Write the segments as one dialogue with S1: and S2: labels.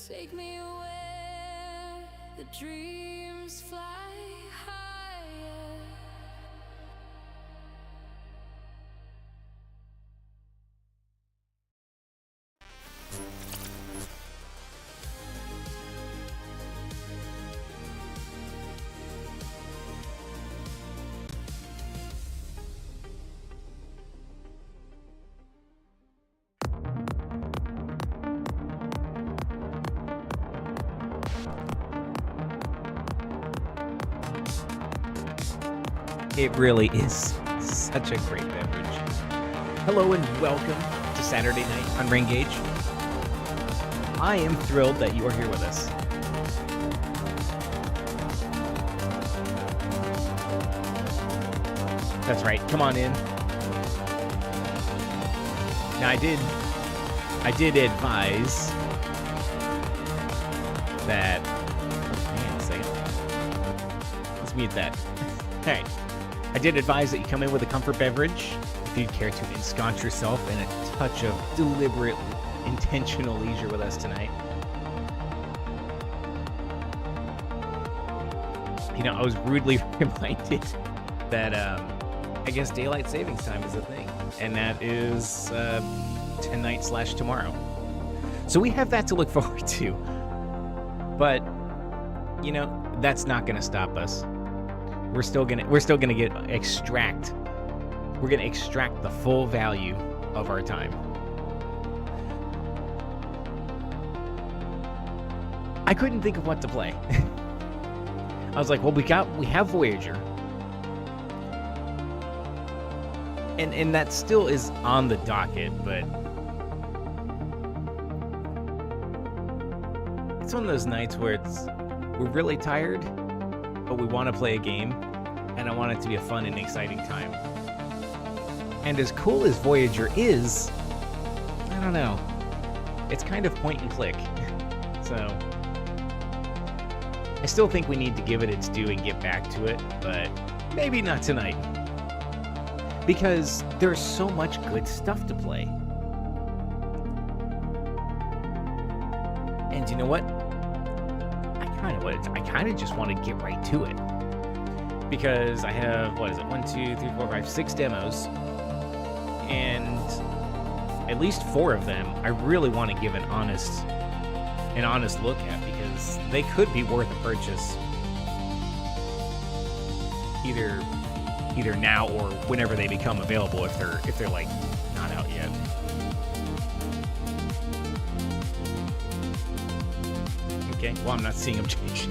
S1: Take me where the dreams fly higher.
S2: It really is such a great beverage. Hello and welcome to Saturday night on Rain Gauge. I am thrilled that you are here with us. That's right, come on in. Now I did advise that, hang on a second. Let's mute that. All right. I did advise that you come in with a comfort beverage if you'd care to ensconce yourself in a touch of deliberate, intentional leisure with us tonight. You know, I was rudely reminded that I guess daylight savings time is a thing, and that is tonight/tomorrow. So we have that to look forward to. But you know, that's not going to stop us. We're still gonna extract the full value of our time. I couldn't think of what to play. I was like, well, we have Voyager, and that still is on the docket, but it's one of those nights where we're really tired, but we want to play a game, and I want it to be a fun and exciting time. And as cool as Voyager is, I don't know. It's kind of point and click. So I still think we need to give it its due and get back to it, but maybe not tonight. Because there's so much good stuff to play. And you know what? I kind of just want to get right to it, because I have, 6 demos, and at least 4 of them I really want to give an honest look at, because they could be worth a purchase either now or whenever they become available, if they're like not out yet. Okay, well, I'm not seeing them change.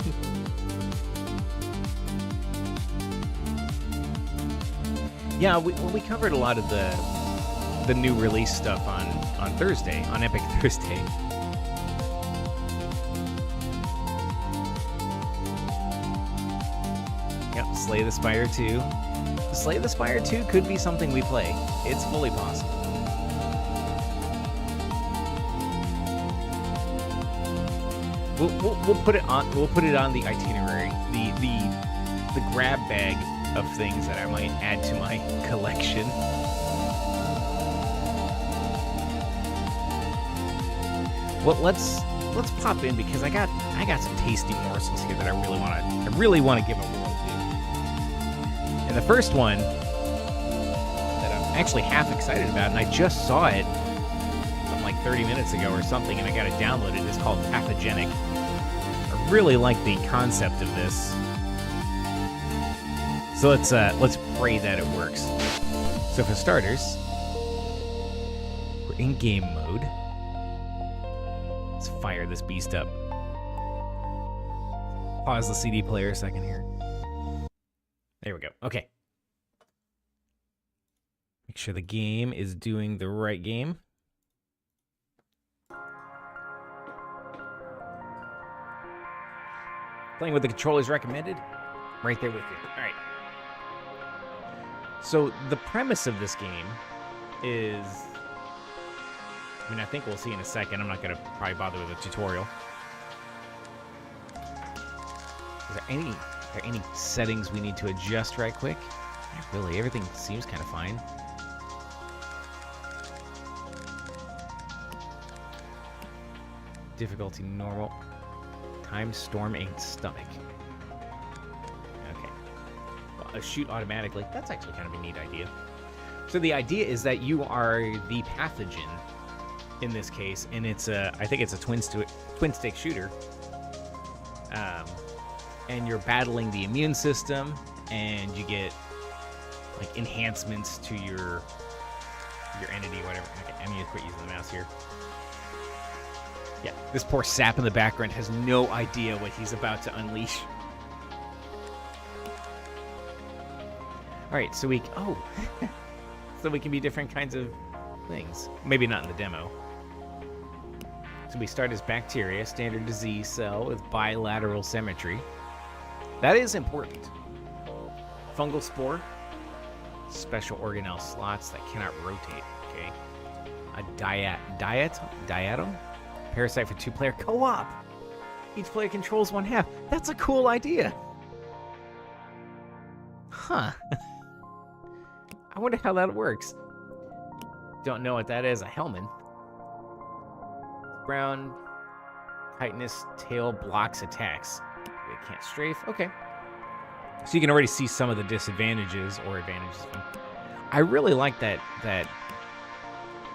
S2: Yeah, we covered a lot of the new release stuff on Thursday, on Epic Thursday. Yep, Slay the Spire 2. Slay the Spire 2 could be something we play. It's fully possible. We'll put it on the itinerary. The grab bag of things that I might add to my collection. Well, let's pop in, because I got some tasty morsels here that I really want to give a whirl to. And the first one that I'm actually half excited about, and I just saw it like 30 minutes ago or something, and I got it downloaded. It's called Pathogenic. I really like the concept of this. So let's pray that it works. So for starters, we're in game mode. Let's fire this beast up. Pause the CD player a second here. There we go. Okay. Make sure the game is doing the right game. Playing with the controllers recommended. Right there with you. All right. So the premise of this game is, I think we'll see in a second. I'm not going to probably bother with a tutorial. Is there any settings we need to adjust right quick? Not really. Everything seems kind of fine. Difficulty normal. Time storm ain't stomach. Okay. Well, shoot automatically. That's actually kind of a neat idea. So the idea is that you are the pathogen in this case, and it's I think it's a twin stick shooter. And you're battling the immune system, and you get like enhancements to your entity, whatever. Okay, I need to quit using the mouse here. Yeah, this poor sap in the background has no idea what he's about to unleash. All right, so so we can be different kinds of things. Maybe not in the demo. So we start as bacteria, standard disease cell with bilateral symmetry. That is important. Fungal spore, special organelle slots that cannot rotate. Okay. A diatom, parasite for 2-player co-op. Each player controls one half. That's a cool idea. Huh. I wonder how that works. Don't know what that is. A Hellman. Brown tightness tail blocks attacks. They can't strafe. Okay. So you can already see some of the disadvantages or advantages of them. I really like that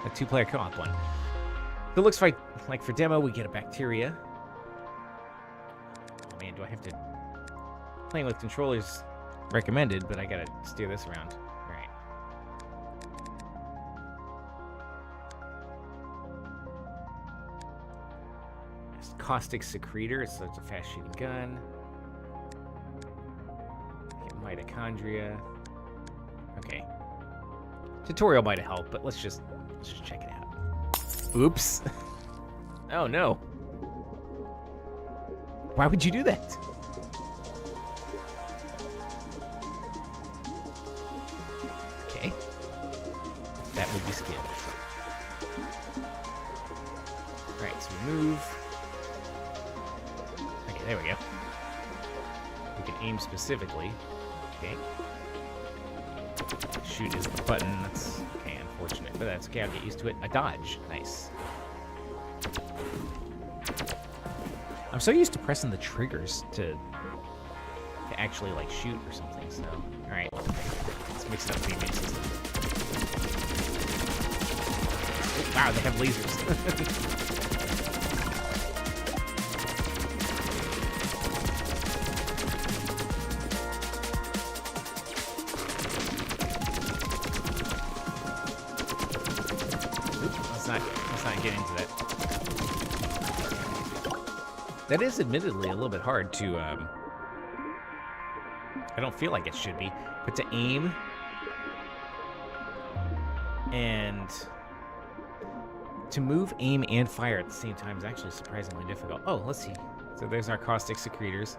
S2: 2-player co-op one. It looks like for demo we get a bacteria. Oh man, do I have to... Playing with controllers recommended, but I gotta steer this around. Alright. Caustic secretor, so it's a fast shooting gun. Mitochondria. Okay. Tutorial might help, but let's just check it out. Oops. Oh no. Why would you do that? Okay. That would be skill. Alright, so we move. Okay, there we go. We can aim specifically. Okay. Shoot is the button. That's okay, unfortunate, but that's okay. I'll get used to it. A dodge. Nice. I'm so used to pressing the triggers to actually like shoot or something. So, all right, let's mix it up. The immune system. Oh, wow, they have lasers. Let's not get into that. That is admittedly a little bit hard to, I don't feel like it should be, but to aim and to move, aim, and fire at the same time is actually surprisingly difficult. Oh, let's see. So there's our caustic secretors.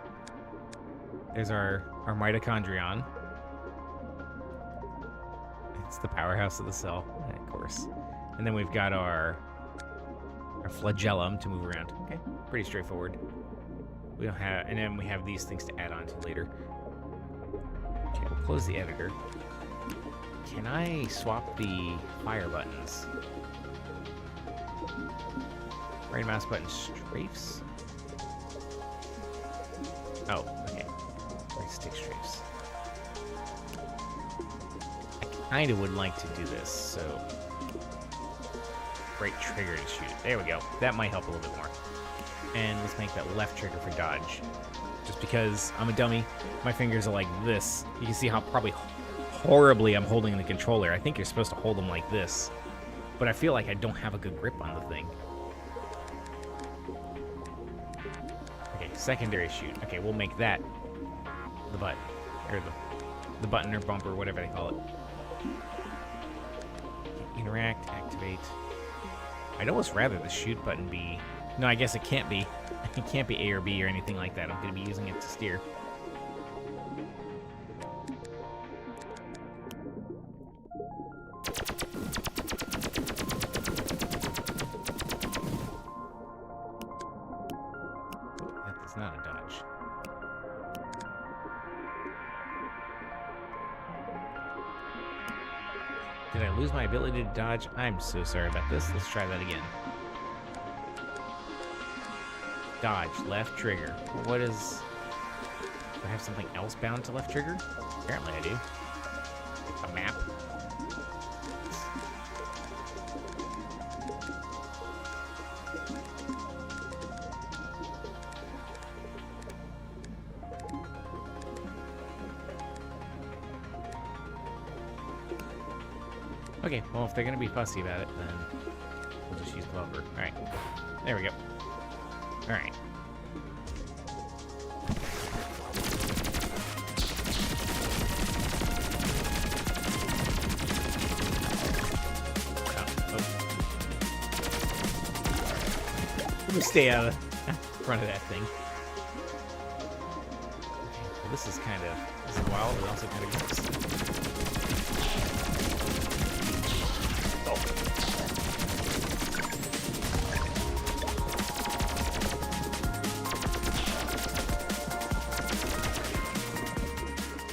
S2: There's our mitochondrion. It's the powerhouse of the cell, of course. And then we've got our flagellum to move around. Okay, pretty straightforward. We don't have, and then we have these things to add on to later. Okay, we'll close the editor. Can I swap the fire buttons? Right mouse button strafes. Oh, okay. Right stick strafes. I kind of would like to do this, so right trigger to shoot. There we go. That might help a little bit more. And let's make that left trigger for dodge. Just because I'm a dummy, my fingers are like this. You can see how probably horribly I'm holding the controller. I think you're supposed to hold them like this, but I feel like I don't have a good grip on the thing. Okay, secondary shoot. Okay, we'll make that the button, or the button or bumper, whatever they call it. Okay, interact, activate. I'd almost rather the shoot button be... No, I guess it can't be. It can't be A or B or anything like that. I'm going to be using it to steer. That is not a dodge. Did I lose my ability to dodge? I'm so sorry about this. Let's try that again. Dodge, left trigger. What is... Do I have something else bound to left trigger? Apparently I do. A map. Okay, well, if they're going to be fussy about it, then we'll just use Glover. Alright. There we go. Alright. We'll stay out of front of that thing. Okay, well, this is wild, but also kind of gross.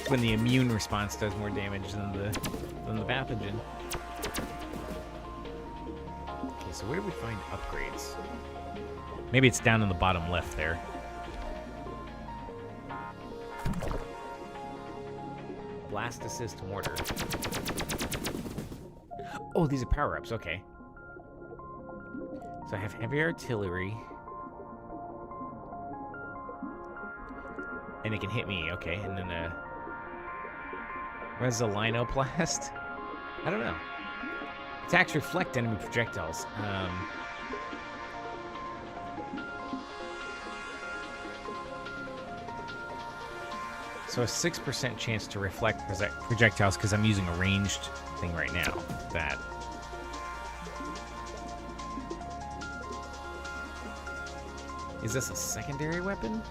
S2: When the immune response does more damage than the pathogen. Okay, so where do we find upgrades? Maybe it's down in the bottom left there. Blast assist mortar. Oh, these are power-ups, okay. So I have heavy artillery. And it can hit me, okay. And then a Resolinoplast? I don't know. Attacks reflect enemy projectiles. So a 6% chance to reflect projectiles because I'm using a ranged thing right now. That. Is this a secondary weapon?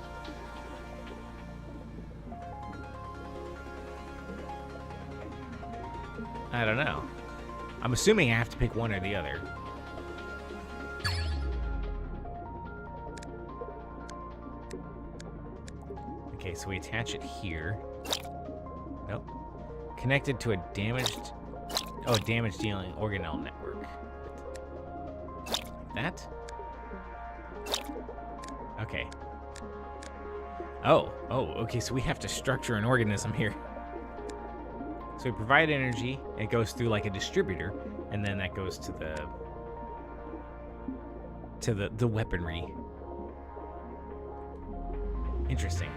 S2: I don't know. I'm assuming I have to pick one or the other. Okay, so we attach it here. Nope. Connected to a damage dealing organelle network. Like that? Okay. Oh, okay, so we have to structure an organism here. So we provide energy, it goes through like a distributor, and then that goes to the weaponry. Interesting.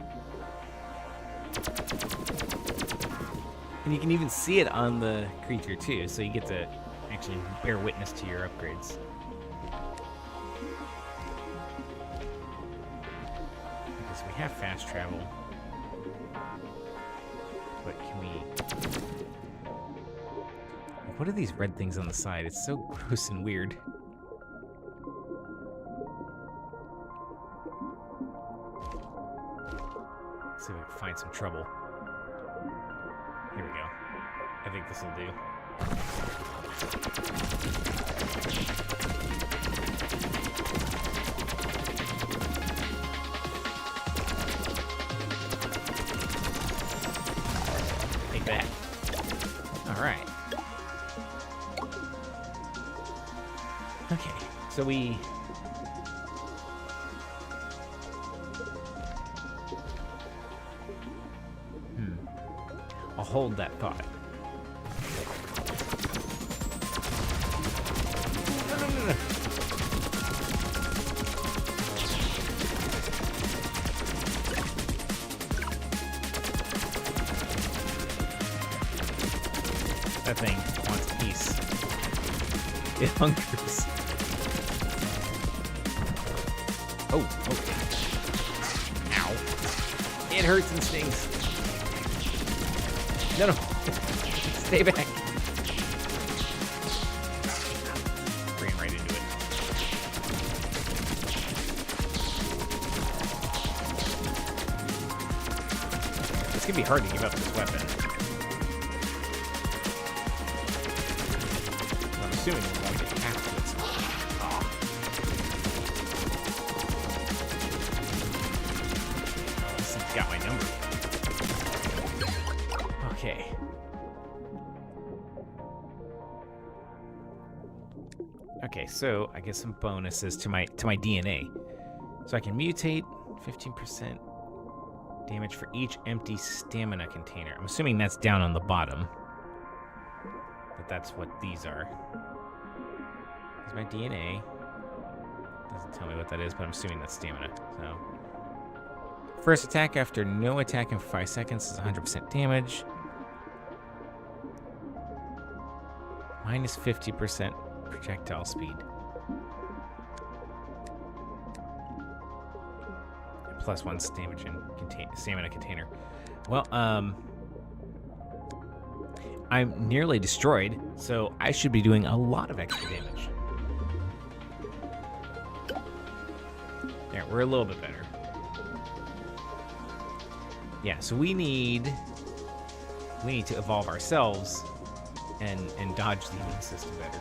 S2: And you can even see it on the creature too, so you get to actually bear witness to your upgrades. Okay, so we have fast travel. But can we... What are these red things on the side? It's so gross and weird. Let's see if we can find some trouble. Here we go. I think this will do. Take that. Alright. Okay, so we... I'll hold that thought. No. That thing wants peace. It hungers. Oh, okay. Ow. It hurts and stings. No. Stay back. Ran right into it. It's gonna be hard to give up this weapon. I'm assuming we're going to have to at some point. This thing's got my number. Okay. Okay, so I get some bonuses to my DNA. So I can mutate 15% damage for each empty stamina container. I'm assuming that's down on the bottom. But that's what these are. Here's my DNA. Doesn't tell me what that is, but I'm assuming that's stamina. So, first attack after no attack in 5 seconds is 100% damage. Minus 50% projectile speed. And plus 1 damage in stamina container. Well, I'm nearly destroyed, so I should be doing a lot of extra damage. There, we're a little bit better. Yeah, so we need to evolve ourselves and dodge the immune system better.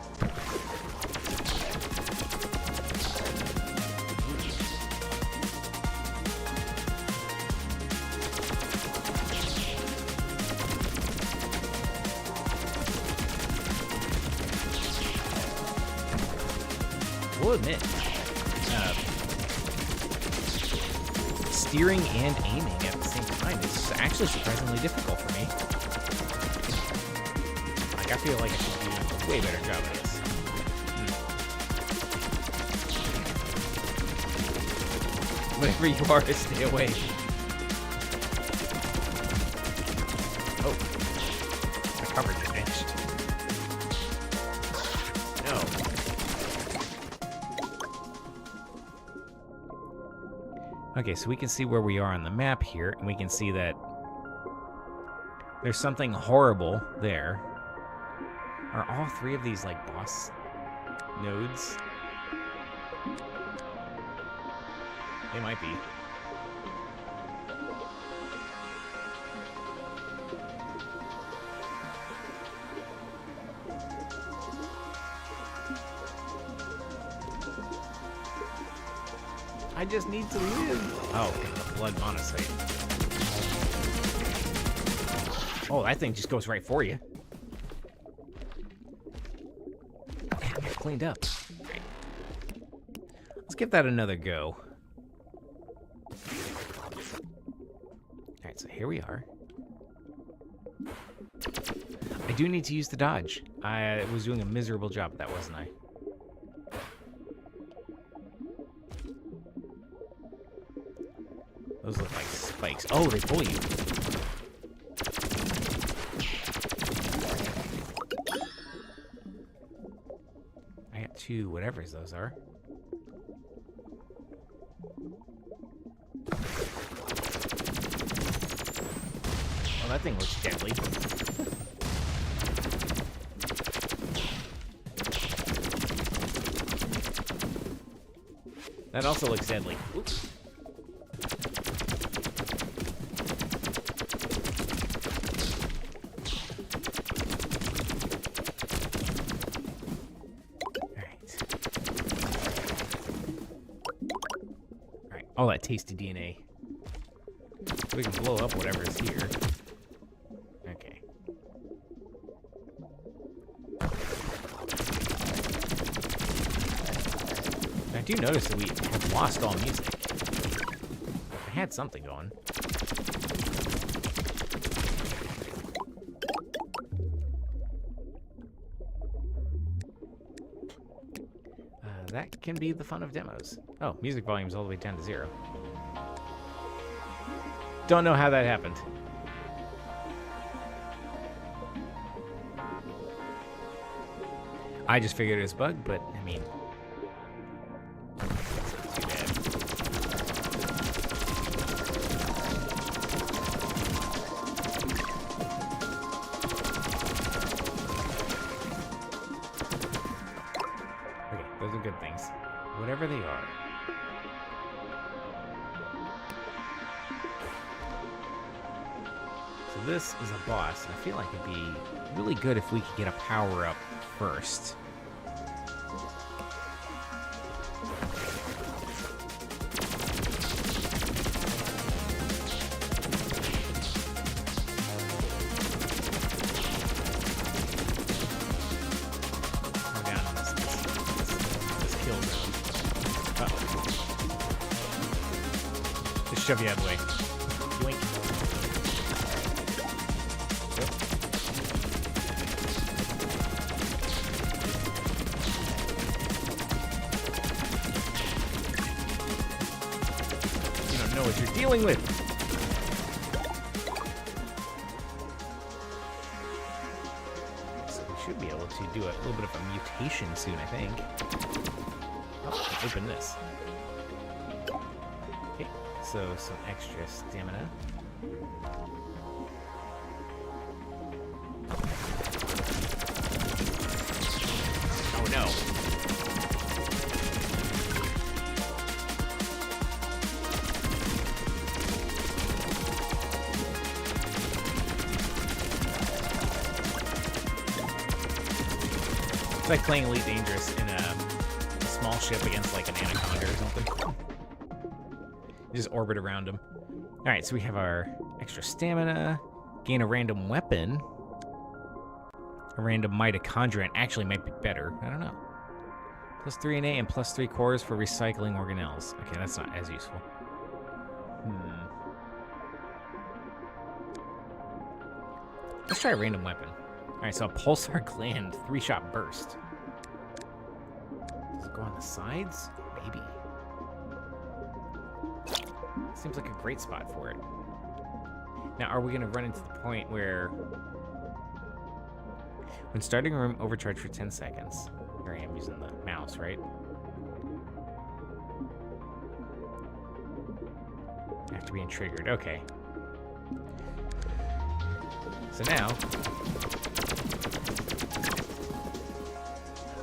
S2: We'll admit, steering and aiming at the same time is actually surprisingly difficult for me. Like, I feel like I should do a way better job at this. Whatever you are, to stay away. Oh, my coverage is finished. No. Okay, so we can see where we are on the map here, and we can see that there's something horrible there. Are all 3 of these, like, boss nodes? They might be. I just need to live. Oh, the blood monocyte. Oh, that thing just goes right for you. Damn, you're cleaned up. Let's give that another go. Alright, so here we are. I do need to use the dodge. I was doing a miserable job at that, wasn't I? Those look like spikes. Oh, they pull you. I got 2 whatevers those are. Oh, that thing looks deadly. That also looks deadly. Oops. All that tasty DNA. So we can blow up whatever's here. Okay. I do notice that we have lost all music. I had something going. That can be the fun of demos. Oh, music volume's all the way down to 0. Don't know how that happened. I just figured it was a bug, but I mean, it's not too bad. Okay, those are good things. Whatever they are. So this is a boss, and I feel like it'd be really good if we could get a power-up first. Go down in this kill zone. Uh-oh. shove you out of the way. Yoink. Yep. You don't know what you're dealing with. So we should be able to do a little bit of a mutation soon, I think. Oh, I can open this. Okay, so some extra stamina. Oh no. It's like playing Elite Dangerous in a small ship against like an anaconda or something. You just orbit around them. All right, so we have our extra stamina, gain a random weapon, a random mitochondria, and actually might be better. I don't know. Plus 3 innate and plus 3 cores for recycling organelles. Okay, that's not as useful. Let's try a random weapon. All right, so a pulsar gland, 3-shot burst. Does it go on the sides? Maybe. Seems like a great spot for it. Now, are we going to run into the point where... When starting a room, overcharge for 10 seconds. Here I am using the mouse, right? After being triggered. Okay. So now...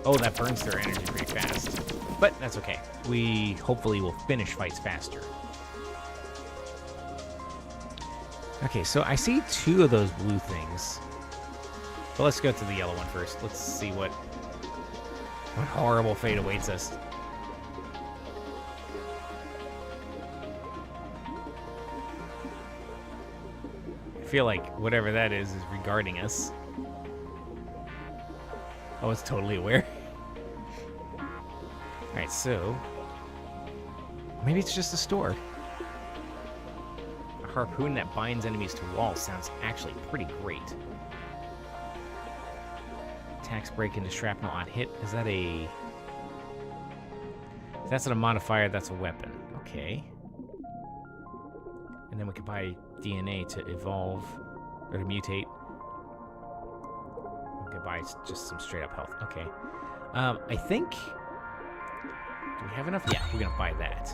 S2: Oh, that burns their energy pretty fast. But that's okay. We hopefully will finish fights faster. Okay, so I see 2 of those blue things. But let's go to the yellow one first. Let's see what horrible fate awaits us. I feel like whatever that is regarding us. Oh, it's totally aware. Alright, so... Maybe it's just a store. A harpoon that binds enemies to walls sounds actually pretty great. Attacks break into shrapnel on hit. Is that a... If that's not a modifier, that's a weapon. Okay. And then we can buy DNA to evolve, or to mutate. We can buy just some straight up health. Okay. I think... Do we have enough? Yeah, we're gonna buy that.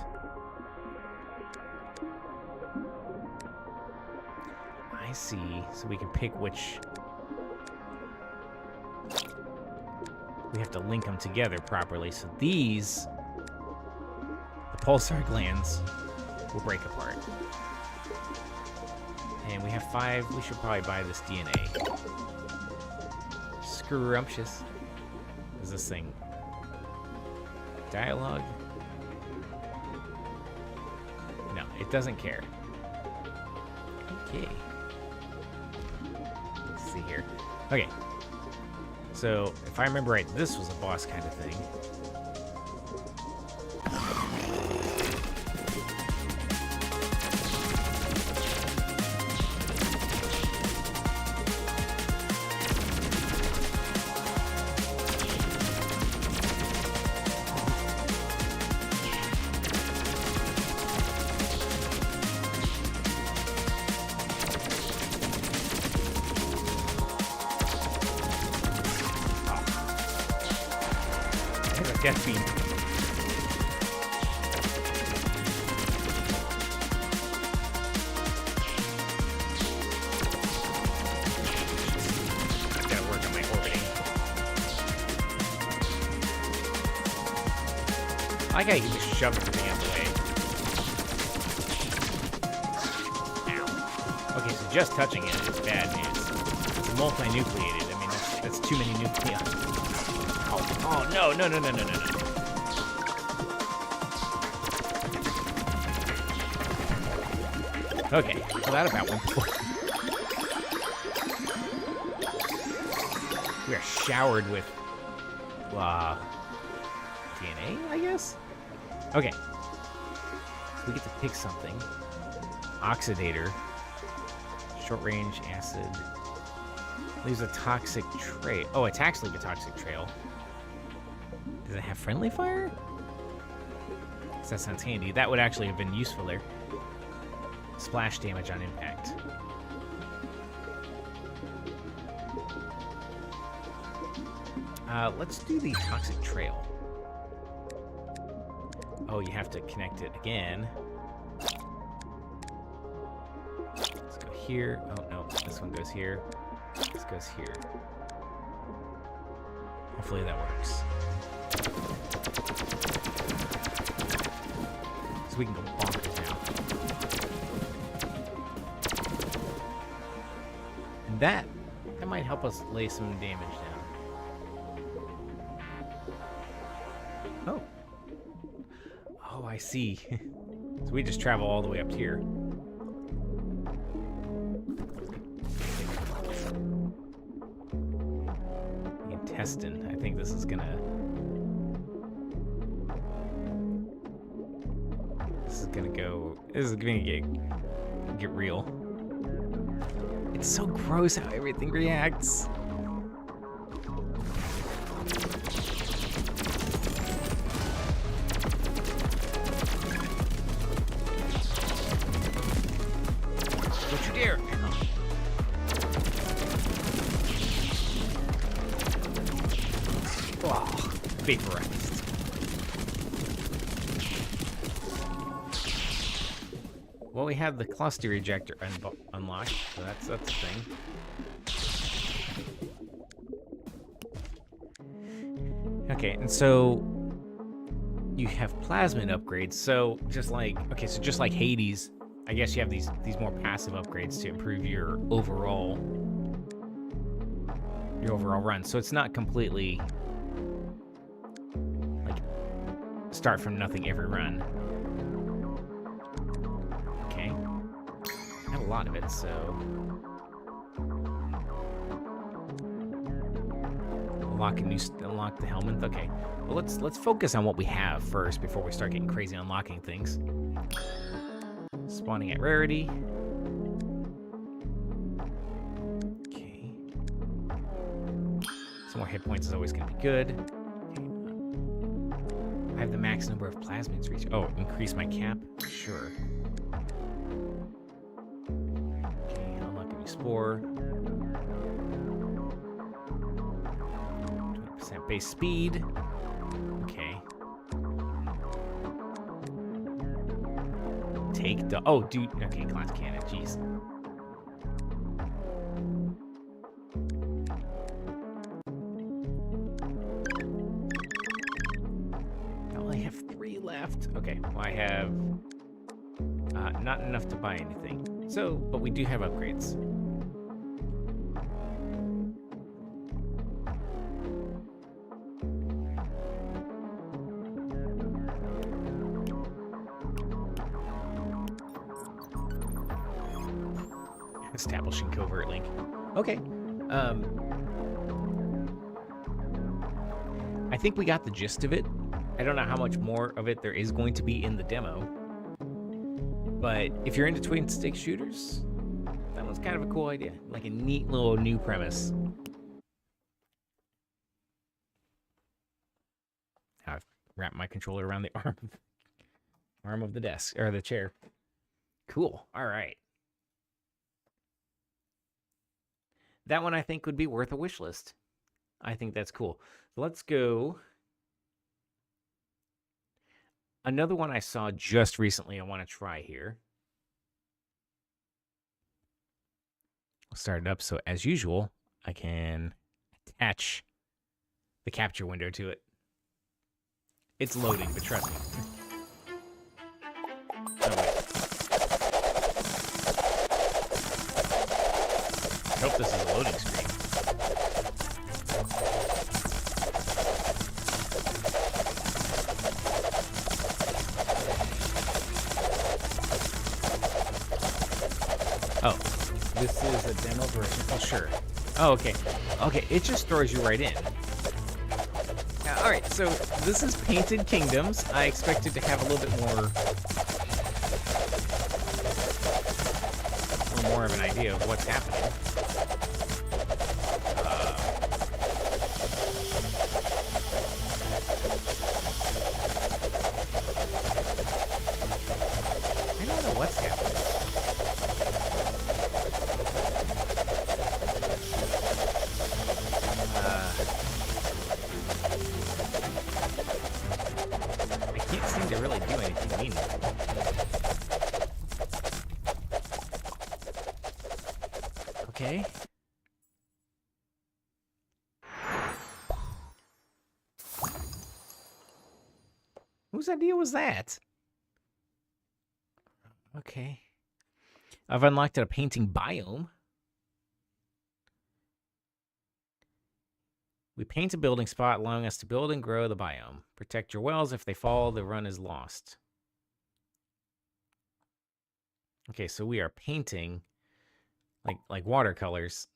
S2: I see. So we can pick which... We have to link them together properly. So these... The pulsar glands will break apart. And we have 5. We should probably buy this DNA. Scrumptious. What is this thing? Dialogue? No, it doesn't care. Okay. Let's see here. Okay. So, if I remember right, this was a boss kind of thing. Death beam. Gotta work on my orbiting. I like how you can just shove everything out the way. Ow. Okay, so just touching it is bad news. It's multi-nucleated. I mean, that's too many nuclei. Oh, no. Okay, well, that about went before. We are showered with DNA, I guess? Okay. So we get to pick something. oxidator. Short range acid. Leaves a toxic trail. Oh, attacks leave a toxic trail. Does it have friendly fire? That sounds handy. That would actually have been useful there. Splash damage on impact. Let's do the toxic trail. Oh, you have to connect it again. Let's go here. Oh, no. This one goes here. This goes here. Hopefully that works. So we can go bonkers now. And that might help us lay some damage down. Oh. Oh, I see. So we just travel all the way up here. The intestine. I think this is gonna... This is gonna get real. It's so gross how everything reacts. Don't you dare! Oh, vaporized. Well, we have the cluster ejector unlocked, so that's a thing. Okay, and so you have plasmid upgrades. So just like Hades, I guess you have these more passive upgrades to improve your overall run. So it's not completely like start from nothing every run. A lot of it, so unlock the helmet. Okay, well let's focus on what we have first before we start getting crazy unlocking things. Spawning at rarity. Okay, some more hit points is always going to be good. Okay. I have the max number of plasmids reach. Oh, increase my cap. Sure. Spore. 20% base speed. Okay. Take the... Oh, dude. Okay, glass cannon. Jeez. I only have 3 left. Okay, well, I have... not enough to buy anything. So, but we do have upgrades. Establishing covert link. Okay. I think we got the gist of it. I don't know how much more of it there is going to be in the demo. But if you're into twin stick shooters, that was kind of a cool idea. Like a neat little new premise. I've wrapped my controller around the arm of the desk, or the chair. Cool. All right. That one I think would be worth a wish list. I think that's cool. Let's go. Another one I saw just recently I want to try here. I'll start it up so as usual, I can attach the capture window to it. It's loading, but trust me. Oh, wait. I hope this is a loading screen. Oh, this is a demo version. Oh, sure. Oh, okay. Okay, it just throws you right in. All right, so this is Painted Kingdoms. I expected to have a little bit more more of an idea of what's happening. I don't know what's happening. I can't seem to really do anything meaningful. Okay. Whose idea was that? Okay. I've unlocked a painting biome. We paint a building spot, allowing us to build and grow the biome. Protect your wells. If they fall, the run is lost. Okay, so we are painting like watercolors.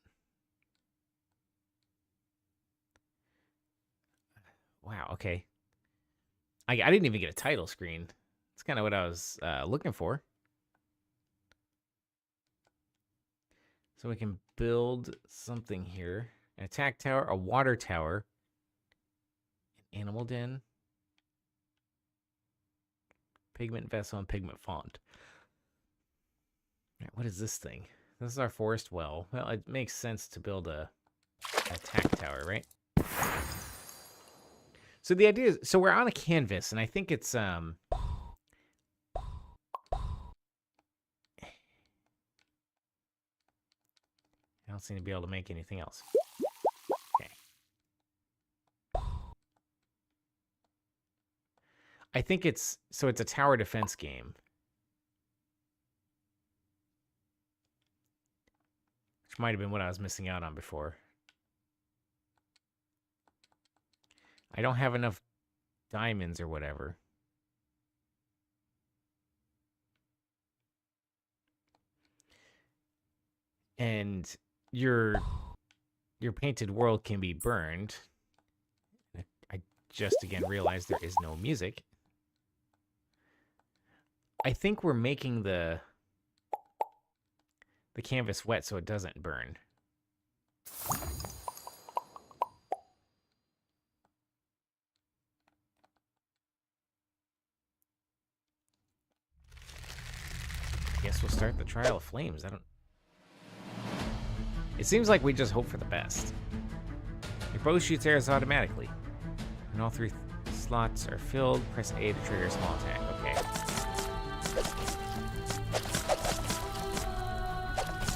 S2: Wow, okay. I didn't even get a title screen. That's kind of what I was looking for. So we can build something here. An attack tower, a water tower, an animal den, pigment vessel, and pigment font. All right, what is this thing? This is our forest well. Well, it makes sense to build an attack tower, right? So the idea is, so we're on a canvas, and I think it's I don't seem to be able to make anything else. Okay. I think it's a tower defense game. Which might have been what I was missing out on before. I don't have enough diamonds or whatever. And your painted world can be burned. I just again realized there is no music. I think we're making the canvas wet so it doesn't burn. Guess we'll start the Trial of Flames. It seems like we just hope for the best. Your bow shoots arrows automatically. When all three slots are filled, press A to trigger a small attack. Okay.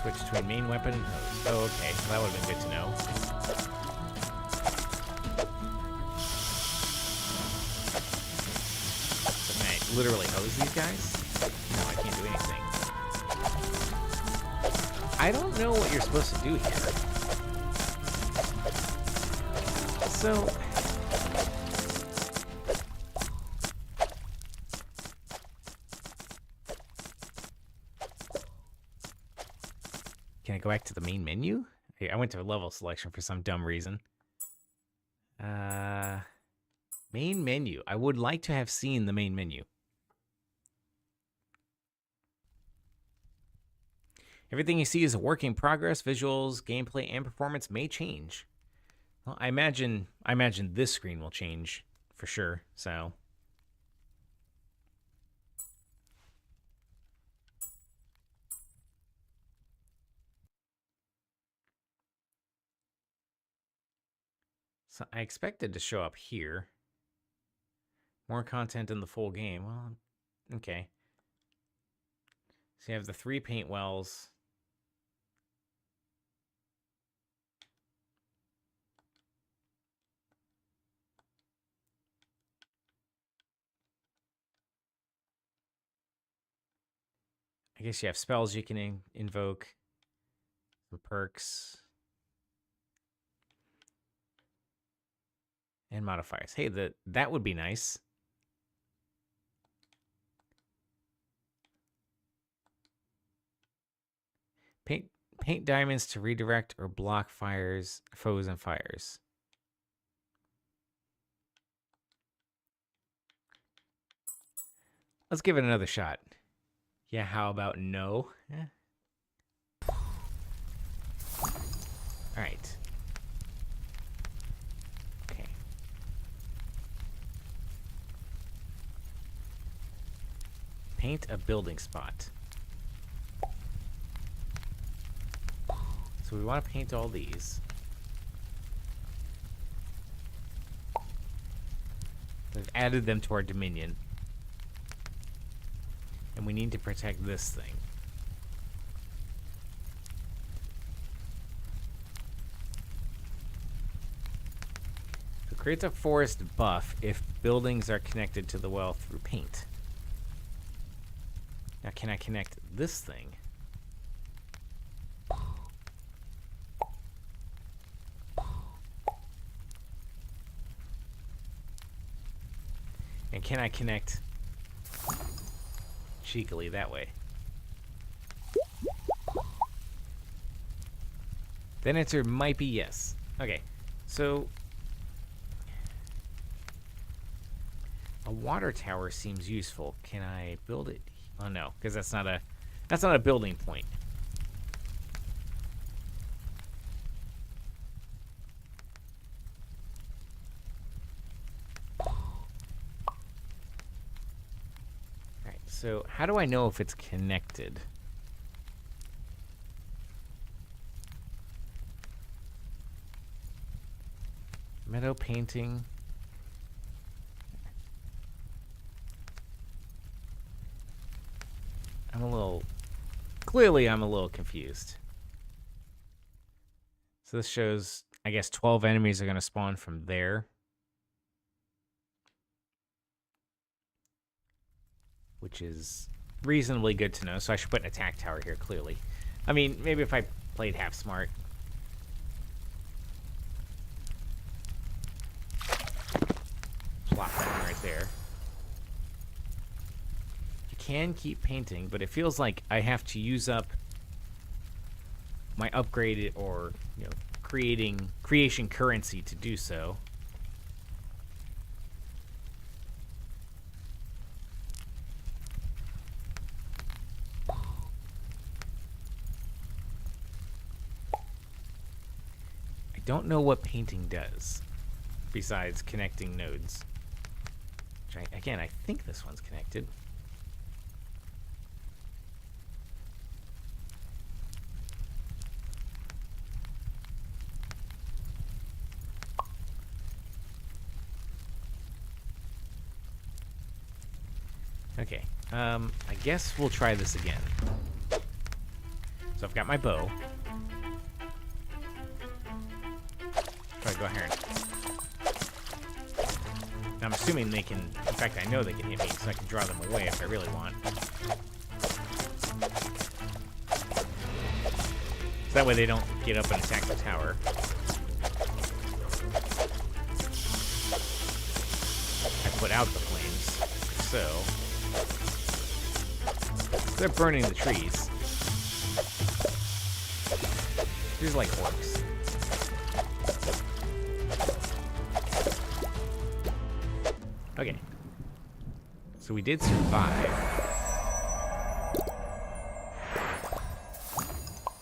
S2: Switch between main weapon and hose. Oh, okay. Well, that would have been good to know. So can I literally hose these guys? No, I can't do anything. I don't know what you're supposed to do here. So... Can I go back to the main menu? I went to level selection for some dumb reason. Main menu. I would like to have seen the main menu. Everything you see is a work in progress. Visuals, gameplay, and performance may change. Well, I imagine this screen will change for sure. So I expected to show up here. More content in the full game. Well, okay. So you have the 3 paint wells. I guess you have spells you can invoke. Some perks. And modifiers. Hey, that would be nice. Paint diamonds to redirect or block foes and fires. Let's give it another shot. Yeah, how about no? Eh. All right. Okay. Paint a building spot. So we want to paint all these. We've added them to our dominion. And we need to protect this thing. So creates a forest buff if buildings are connected to the well through paint. Now can I connect this thing? And can I connect cheekily that way? The answer might be yes. Okay, so a water tower seems useful. Can I build it? Oh no, because that's not a building point. So how do I know if it's connected? Meadow painting. Clearly I'm a little confused. So this shows, I guess 12 enemies are going to spawn from there. Which is reasonably good to know. So I should put an attack tower here, clearly. I mean, maybe if I played half smart. Plop that right there. I can keep painting, but it feels like I have to use up my upgraded or, you know, creation currency to do so. Don't know what painting does besides connecting nodes. Which again, I think this one's connected. Okay, I guess we'll try this again. So I've got my bow. Try to go here. And I'm assuming they can, in fact, I know they can hit me, so I can draw them away if I really want. So that way they don't get up and attack the tower. I put out the flames, so they're burning the trees. These are like orcs. Okay. So we did survive.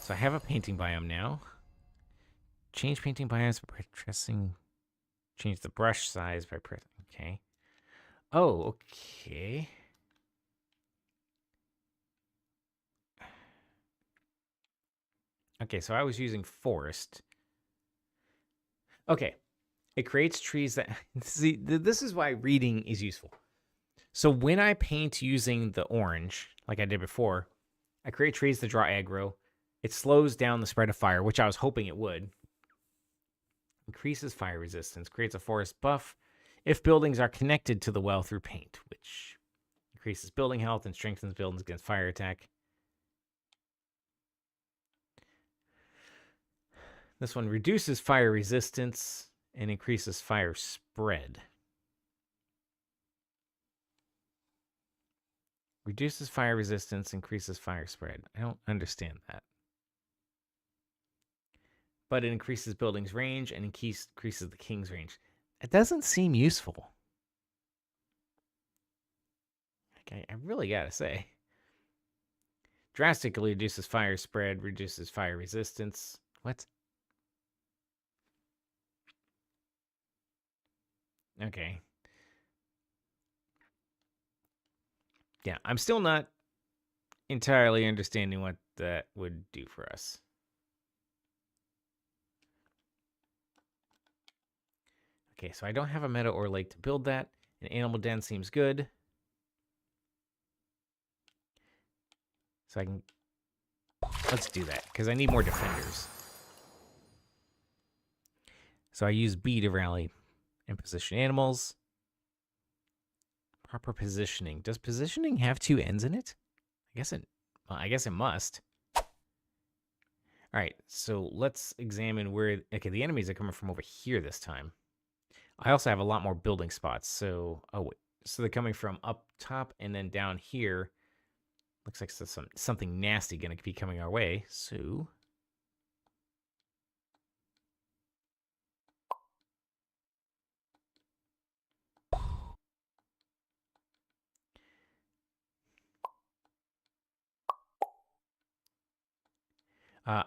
S2: So I have a painting biome now. Change painting biomes by pressing. Change the brush size by pressing. Okay. Oh, okay. Okay, so I was using forest. Okay. It creates trees that... See, this is why reading is useful. So when I paint using the orange, like I did before, I create trees that draw aggro. It slows down the spread of fire, which I was hoping it would. Increases fire resistance. Creates a forest buff if buildings are connected to the well through paint, which increases building health and strengthens buildings against fire attack. This one reduces fire resistance and increases fire spread. Reduces fire resistance, increases fire spread. I don't understand that. But it increases buildings' range and increases the king's range. It doesn't seem useful. Okay, I really gotta say. Drastically reduces fire spread, reduces fire resistance. What? Okay. Yeah, I'm still not entirely understanding what that would do for us. Okay, so I don't have a meadow or lake to build that. An animal den seems good. So I can... Let's do that, because I need more defenders. So I use B to rally and position animals. Proper positioning. Does positioning have two ends in it? I guess it must. All right, so let's examine where... Okay, the enemies are coming from over here this time. I also have a lot more building spots, so... Oh, wait. So they're coming from up top and then down here. Looks like something nasty going to be coming our way, so...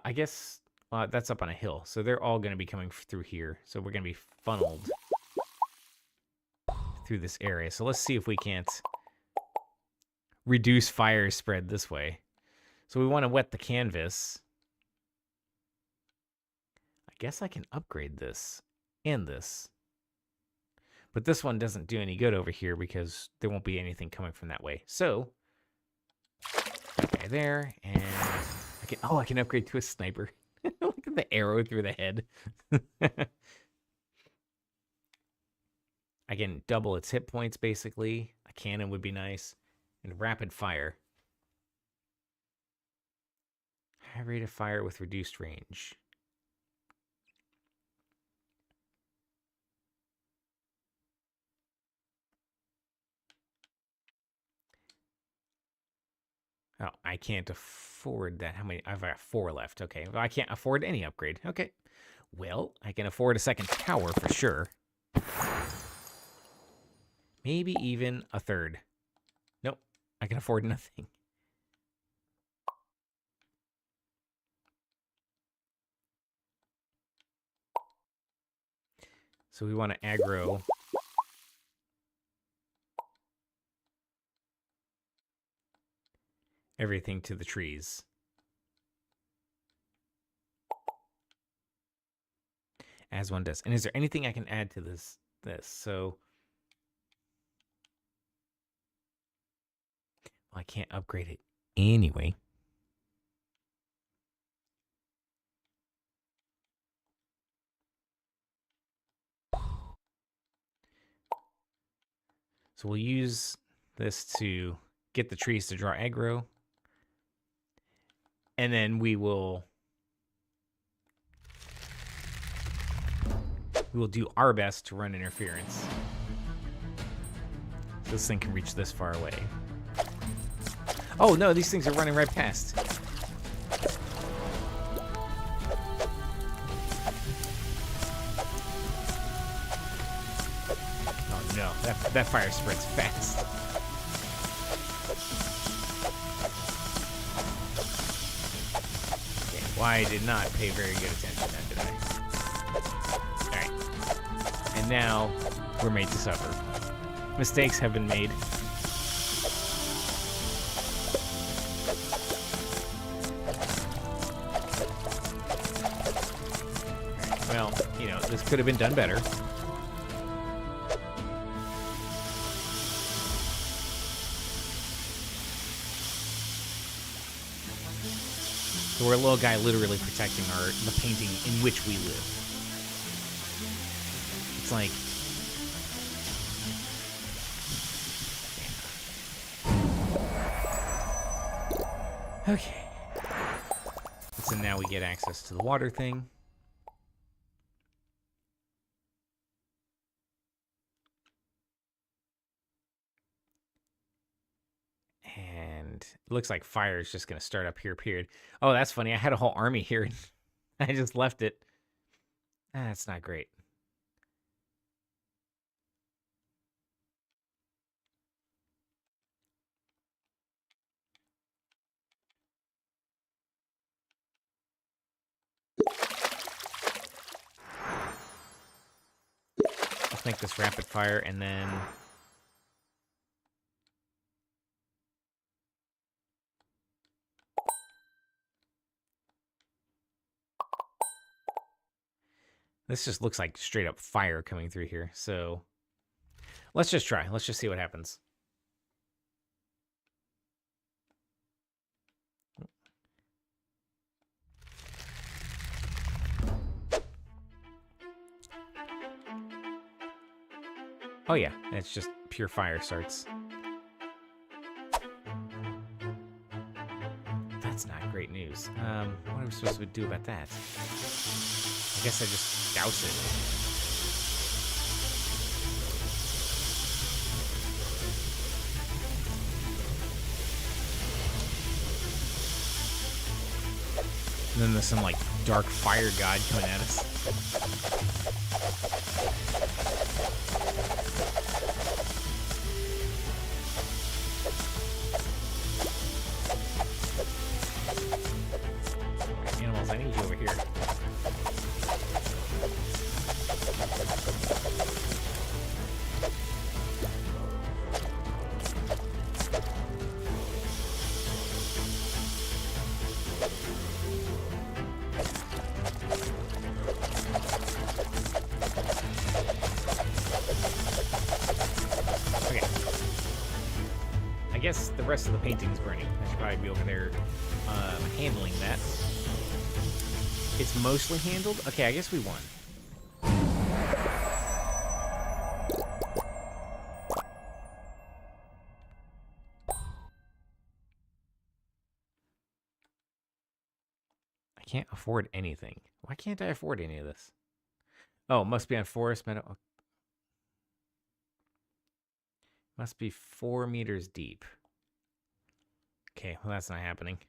S2: I guess that's up on a hill, so they're all going to be coming through here. So we're going to be funneled through this area. So let's see if we can't reduce fire spread this way. So we want to wet the canvas. I guess I can upgrade this and this. But this one doesn't do any good over here because there won't be anything coming from that way. So, okay, there, and I can upgrade to a sniper. Look at the arrow through the head. I can double its hit points, basically. A cannon would be nice. And rapid fire. High rate of fire with reduced range. Oh, I can't afford that. How many? I've got 4 left. Okay. Well, I can't afford any upgrade. Okay. Well, I can afford a second tower for sure. Maybe even a third. Nope. I can afford nothing. So we want to aggro everything to the trees. As one does. And is there anything I can add to this? So well, I can't upgrade it anyway. So we'll use this to get the trees to draw aggro. And then we will do our best to run interference. This thing can reach this far away. Oh no, these things are running right past. Oh no, that fire spreads fast. Okay, well, I did not pay very good attention then, did I? Alright. And now we're made to suffer. Mistakes have been made. Well, you know, this could have been done better. So we're a little guy literally protecting the painting in which we live. It's like... Okay. So now we get access to the water thing. And it looks like fire is just going to start up here, period. Oh, that's funny. I had a whole army here. I just left it. That's not great. Let's make this rapid fire, and then... This just looks like straight up fire coming through here. So let's just try. Let's just see what happens. Oh yeah, it's just pure fire starts. That's not great news. What are we supposed to do about that? I guess I just douse it. And then there's some, like, dark fire god coming at us. Animals, I need you over here. I guess the rest of the painting's burning. I should probably be over there handling that. It's mostly handled? Okay, I guess we won. I can't afford anything. Why can't I afford any of this? Oh, it must be on Forest Meadow. Must be 4 meters deep. Okay, well that's not happening.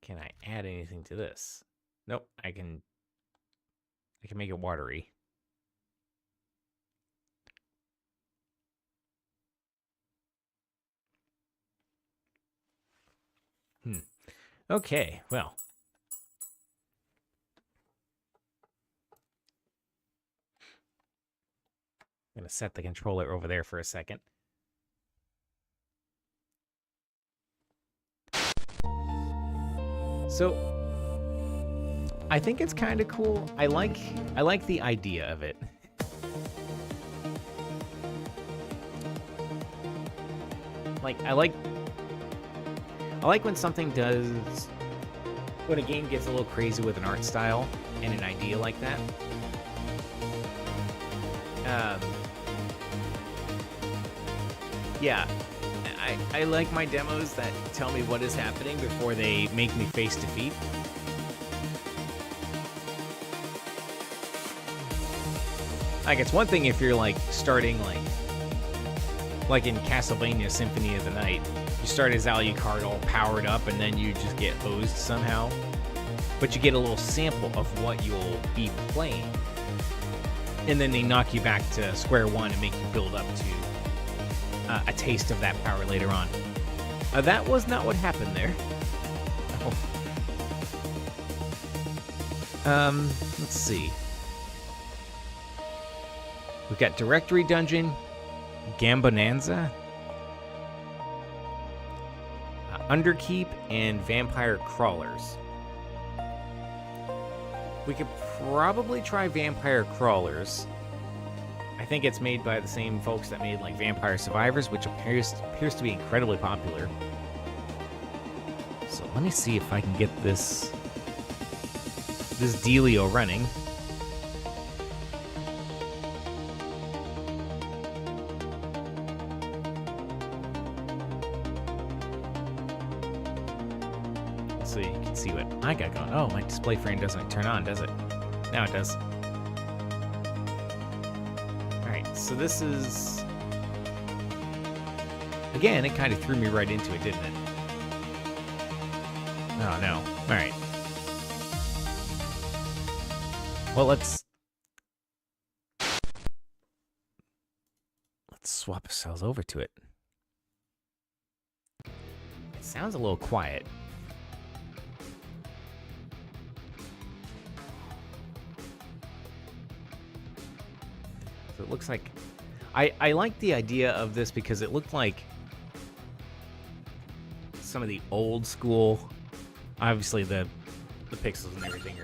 S2: Can I add anything to this? Nope, I can make it watery. Okay, well. I'm going to set the controller over there for a second. So, I think it's kind of cool. I like the idea of it. Like, I like when something does, when a game gets a little crazy with an art style and an idea like that. Yeah, I like my demos that tell me what is happening before they make me face defeat. Like, it's one thing if you're, like, starting, like in Castlevania Symphony of the Night, you start as Alucard all powered up, and then you just get hosed somehow. But you get a little sample of what you'll be playing. And then they knock you back to square one and make you build up to a taste of that power later on. That was not what happened there. Oh. Let's see. We've got Directory Dungeon, Gambonanza, Underkeep, and Vampire Crawlers. We could probably try Vampire Crawlers. I think it's made by the same folks that made like Vampire Survivors, which appears to be incredibly popular. So let me see if I can get this dealio running. So you can see what I got going. Oh, my display frame doesn't turn on, does it? Now it does. Alright, so this is... Again, it kind of threw me right into it, didn't it? Oh, no. Alright. Well, let's swap ourselves over to it. It sounds a little quiet. So it looks like... I like the idea of this because it looked like some of the old school... Obviously, the pixels and everything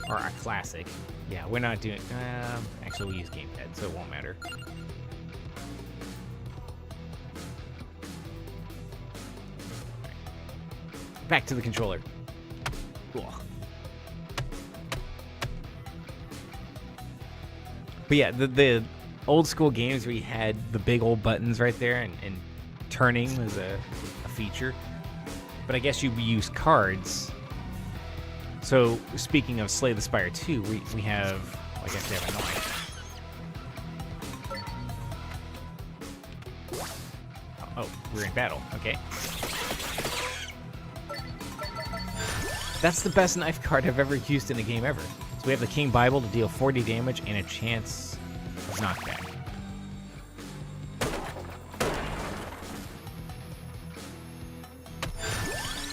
S2: are a classic. Yeah, we're not doing... actually, we'll use gamepad, so it won't matter. Back to the controller. Cool. But yeah, the old school games where you had the big old buttons right there and turning was a feature. But I guess you use cards. So speaking of Slay the Spire 2, we have, well, I guess they have a knife. Oh, we're in battle. Okay. That's the best knife card I've ever used in a game ever. So we have the King Bible to deal 40 damage and a chance of knockback.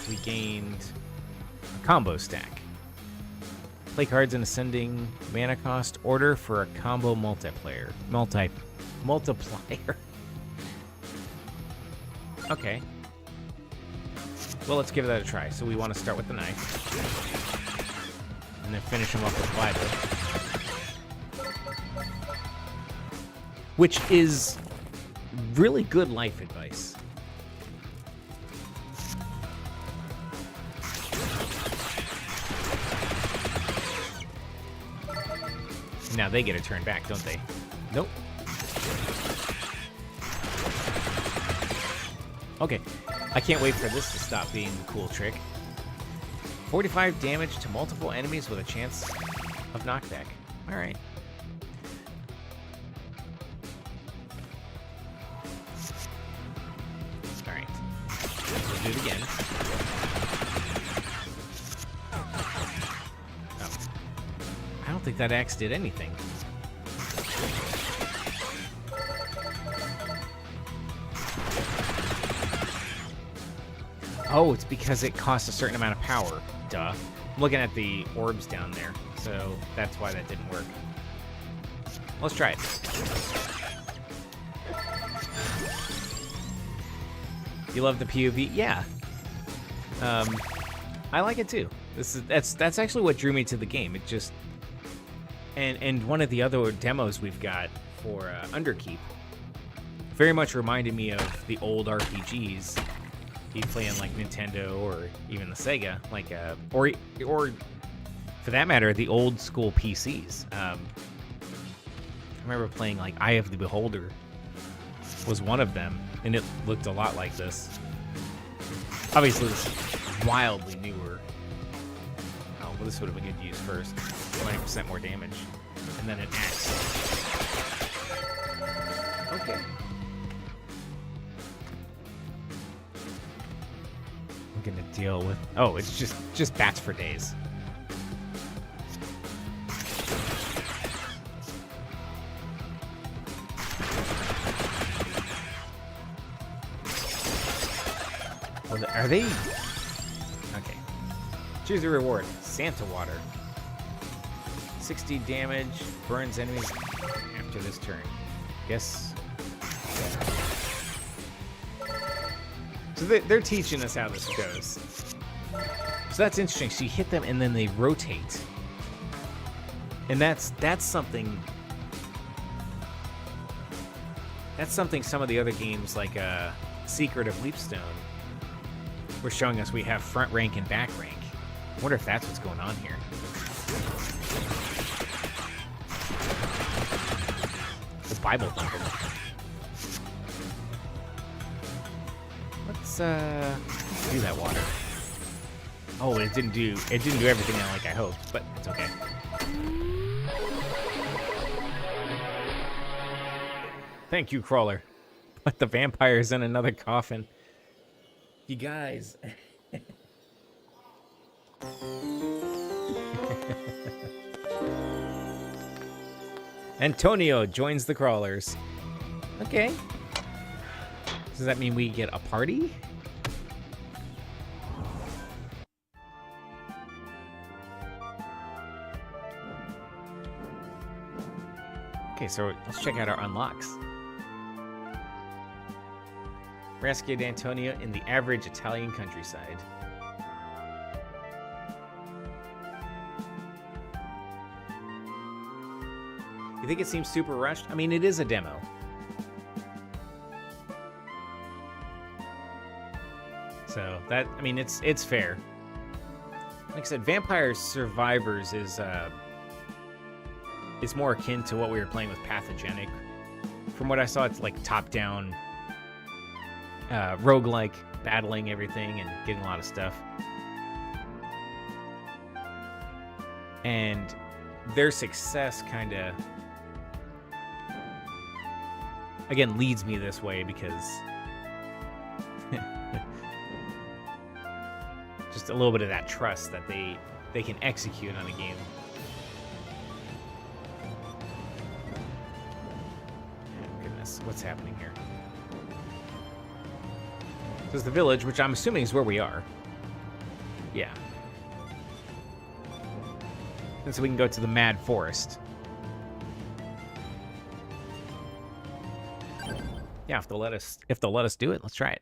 S2: We gained a combo stack. Play cards in ascending mana cost order for a combo multiplier. Multiplier. Okay. Well, let's give that a try. So we want to start with the knife. And then finish him up with Bible. Which is really good life advice. Now they get a turn back, don't they? Nope. Okay. I can't wait for this to stop being the cool trick. 45 damage to multiple enemies with a chance of knockback. Alright. Alright. We'll do it again. Oh. I don't think that axe did anything. Oh, it's because it costs a certain amount of power. Duh. I'm looking at the orbs down there, so that's why that didn't work. Let's try it. You love the POV? Yeah. I like it too. That's actually what drew me to the game. It just and one of the other demos we've got for Underkeep very much reminded me of the old RPGs you play on like Nintendo or even the Sega, like or for that matter, the old school PCs. I remember playing like Eye of the Beholder was one of them, and it looked a lot like this. Obviously, this is wildly newer. Oh, well, this would have been good to use first. 20% more damage, and then an axe. Okay. I'm gonna deal with... Oh, it's just bats for days. Well, are they... Okay. Choose a reward. Santa water. 60 damage. Burns enemies after this turn. Guess... So they're teaching us how this goes. So that's interesting. So you hit them and then they rotate. And that's something... That's something some of the other games like Secret of Leapstone were showing us we have front rank and back rank. I wonder if that's what's going on here. The Bible Thunder. Let's do that water. Oh, it didn't do everything like I hoped, but it's okay. Thank you, Crawler. Put the vampires in another coffin. You guys. Antonio joins the crawlers. Okay. Does that mean we get a party? Okay, so let's check out our unlocks. Rescued Antonio in the average Italian countryside. You think it seems super rushed? I mean, it is a demo. So that, I mean, it's fair. Like I said, Vampire Survivors is more akin to what we were playing with Pathogenic. From what I saw, it's like top-down roguelike, battling everything and getting a lot of stuff. And their success kind of, again, leads me this way because just a little bit of that trust that they can execute on a game. Oh, goodness, what's happening here? This is the village, which I'm assuming is where we are. Yeah. And so we can go to the Mad Forest. Yeah, if they'll let us do it, let's try it.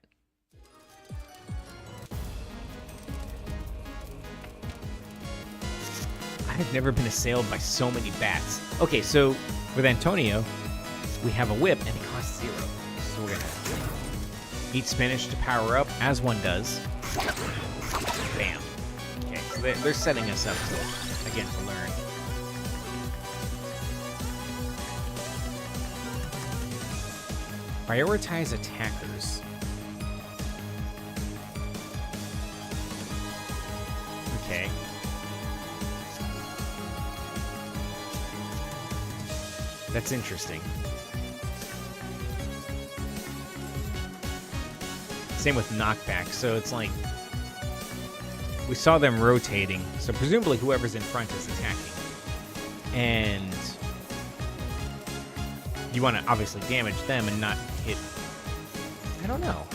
S2: I've never been assailed by so many bats. Okay, so with Antonio, we have a whip and it costs 0. So we're gonna eat spinach to power up, as one does. Bam. Okay, so they're setting us up to, again, to learn. Prioritize attackers. Okay. That's interesting. Same with knockback, so it's like we saw them rotating, so presumably whoever's in front is attacking. And you want to obviously damage them and not hit. I don't know.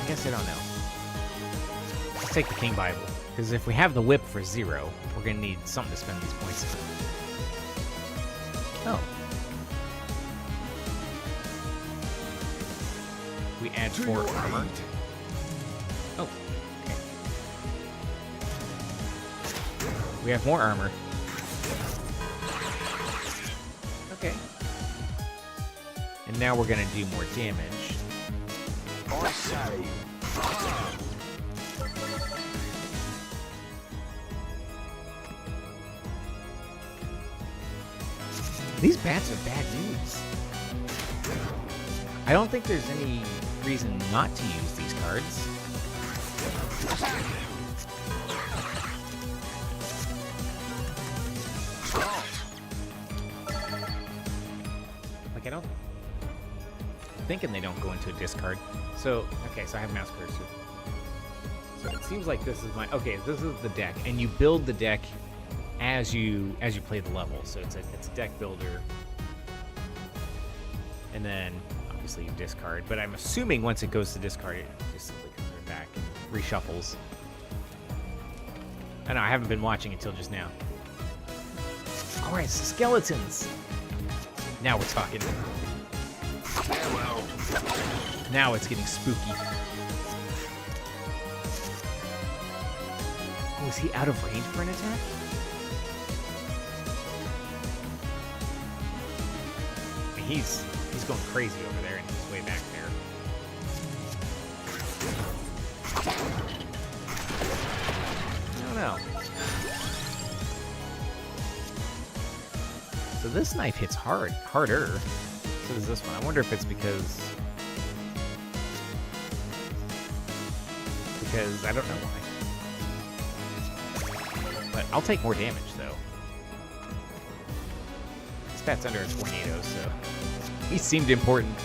S2: I guess I don't know. Let's take the King Bible, because if we have the whip for 0, we're going to need something to spend these points on. Oh. We add 4 armor. Oh, okay. We have more armor. Okay. And now we're gonna do more damage.
S3: I say.
S2: These bats are bad news. I don't think there's any reason not to use these cards. Like, I don't... I'm thinking they don't go into a discard. So, okay, so I have mouse cursor. So it seems like this is my... Okay, this is the deck, and you build the deck as you play the level. So it's a deck builder. And then obviously you discard, but I'm assuming once it goes to discard, it just simply comes right back and reshuffles. I know, I haven't been watching until just now. Alright, so skeletons. Now we're talking. Now it's getting spooky. Oh, is he out of range for an attack? I mean, he's going crazy over there, and he's way back there. I don't know. So this knife hits harder. So does this one. I wonder if it's because I don't know why. But I'll take more damage, though. This bat's under a tornado, so he seemed important.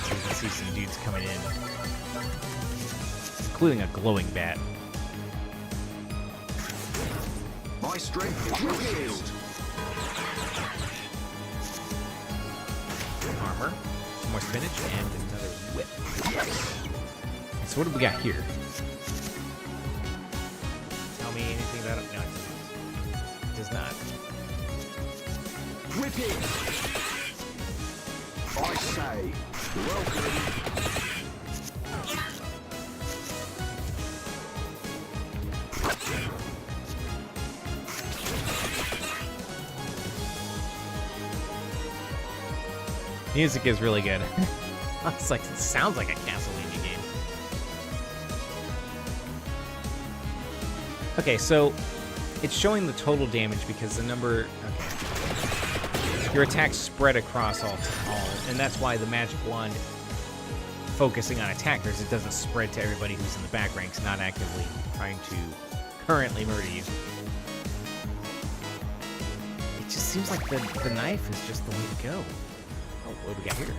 S2: So we can see some dudes coming in, including a glowing bat.
S3: My strength is revealed.
S2: Armor, some more spinach, and another whip. So what do we got here? me anything about it? No, it doesn't. It does not.
S3: Whip it! I say, welcome.
S2: Music is really good. It's like, it sounds like a Castlevania game. Okay, so it's showing the total damage because the number. Okay. Your attacks spread across all, and that's why the magic wand focusing on attackers, it doesn't spread to everybody who's in the back ranks, not actively trying to currently murder you. It just seems like the knife is just the way to go. Oh, what do we got here?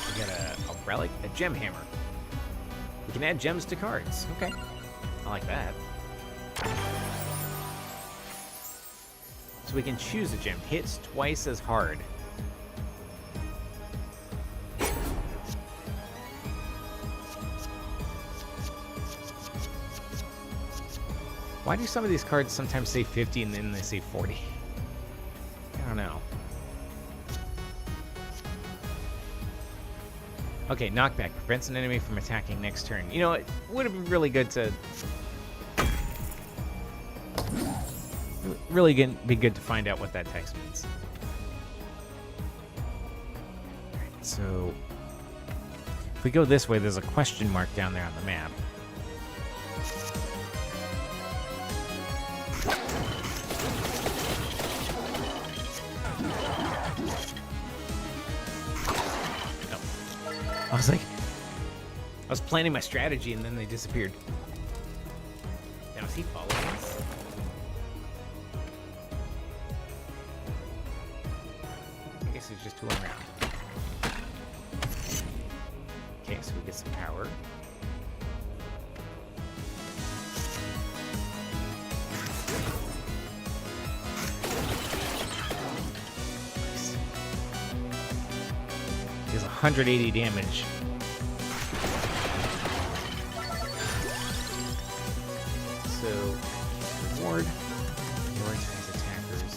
S2: We got a relic, a gem hammer. We can add gems to cards. Okay. I like that. So we can choose a gem. Hits twice as hard. Why do some of these cards sometimes say 50 and then they say 40? I don't know. Okay, knockback. Prevents an enemy from attacking next turn. You know, it would have been really good to... Really be good to find out what that text means. Alright, so... If we go this way, there's a question mark down there on the map. I was like, I was planning my strategy and then they disappeared. Now is he following us? I guess he's just tooling around. Okay, so we get some power. Nice. He has 180 damage. So, reward, prioritize attackers.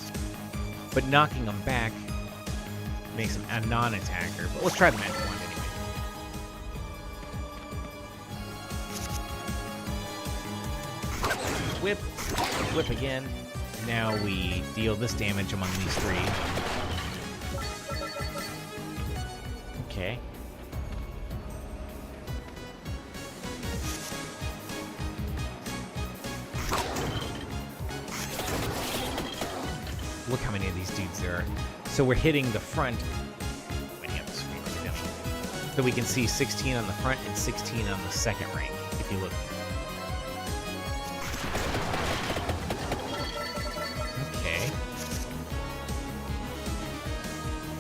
S2: But knocking them back makes him a non-attacker. But let's try the magic wand anyway. Whip, whip again. Now we deal this damage among these three. Okay. Look how many of these dudes there are. So we're hitting the front. Many up the screen, so we can see 16 on the front and 16 on the second rank, if you look. Okay.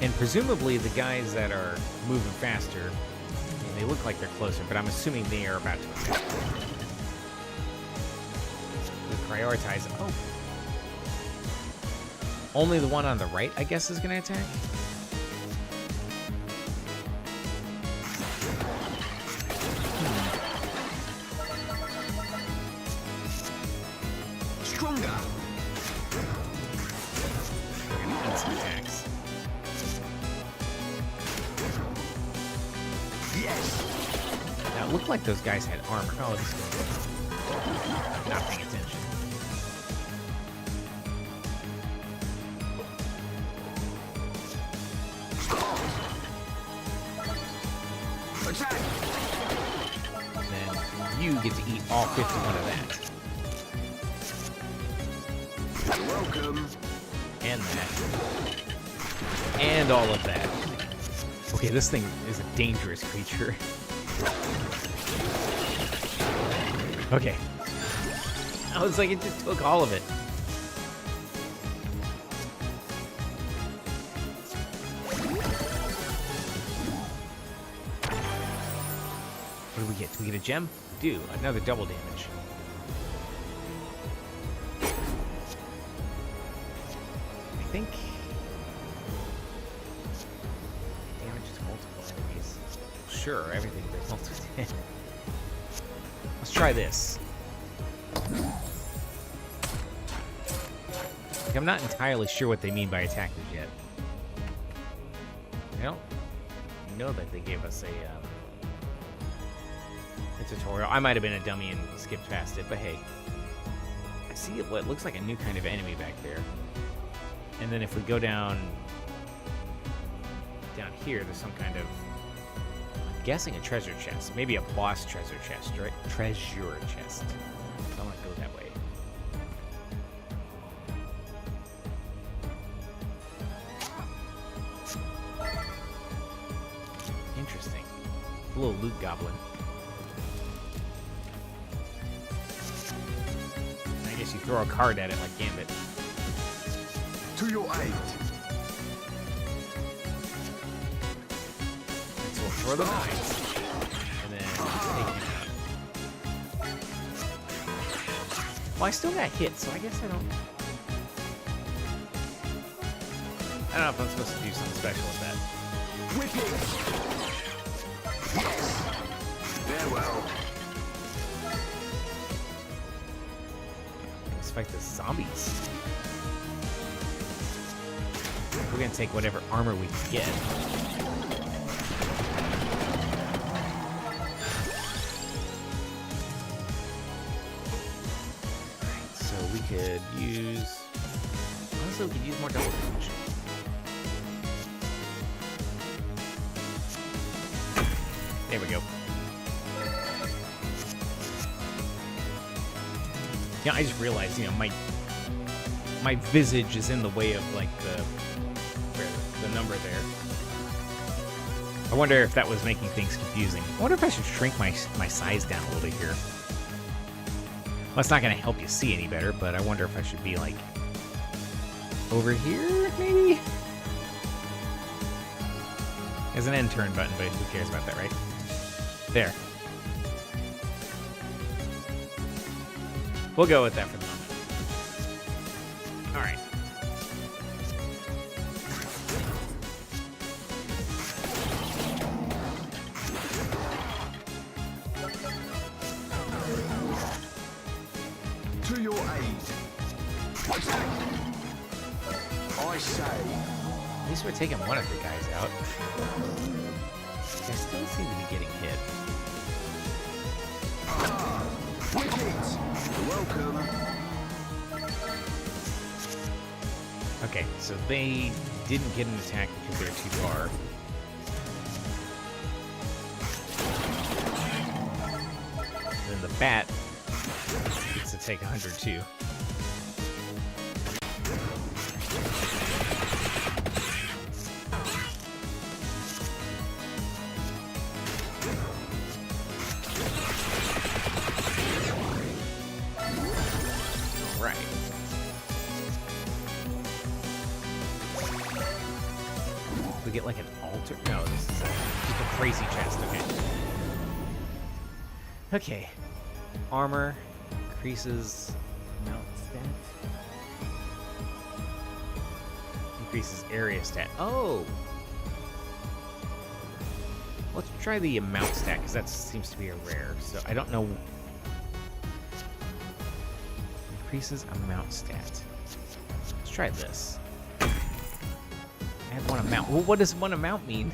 S2: And presumably the guys that are moving faster, I mean, they look like they're closer, but I'm assuming they are about to attack. We prioritize. Oh. Only the one on the right, I guess, is going to attack?
S3: Stronger.
S2: We're going to eat some attacks.
S3: Yes.
S2: Now, it looked like those guys had armor. Oh, this is not paying attention.
S3: Attack.
S2: Then you get to eat all 51 of that.
S3: You're welcome.
S2: And that. And all of that. Okay, this thing is a dangerous creature. Okay. I was like, it just took all of it. What do we get? Do we get a gem? We do. Another double damage. I think... Damage to multiple enemies. sure everything they melted in. Let's try this. Like, I'm not entirely sure what they mean by attackers yet. I don't know that they gave us a tutorial. I might have been a dummy and skipped past it, but hey. I see what looks like a new kind of enemy back there. And then if we go down here, there's some kind of, I'm guessing a treasure chest. Maybe a boss treasure chest, right? Treasure chest. So I want to go that way. Interesting. A little loot goblin. I guess you throw a card at it like Gambit.
S3: To your aid.
S2: And so we'll throw the knives. And then take him out. Well, I still got hit, so I guess I don't know if I'm supposed to do something special with that.
S3: Whipping. Yes. Farewell.
S2: Let's fight the zombies. We're gonna take whatever armor we can get. Alright, so we could use... Honestly, we could use more double damage. There we go. Yeah, I just realized, my visage is in the way of, like, the number there. I wonder if that was making things confusing. I wonder if I should shrink my size down a little bit here. Well, it's not going to help you see any better, but I wonder if I should be, like, over here, maybe? There's an end turn button, but who cares about that, right? There. We'll go with that for the moment. Alright.
S3: To your aid. Attack. I say.
S2: At least we're taking one of the guys out. They still seem to be getting hit.
S3: Wicked. Welcome.
S2: Okay, so they didn't get an attack because they're too far. And then the bat gets to take 102. Right. We get like an altar? No, this is just a crazy chest. Okay. Okay. Armor increases mount stat. Increases area stat. Oh! Let's try the amount stat, because that seems to be a rare. So I don't know. Increases amount stat. Let's try this. Add one amount. Well, what does one amount mean?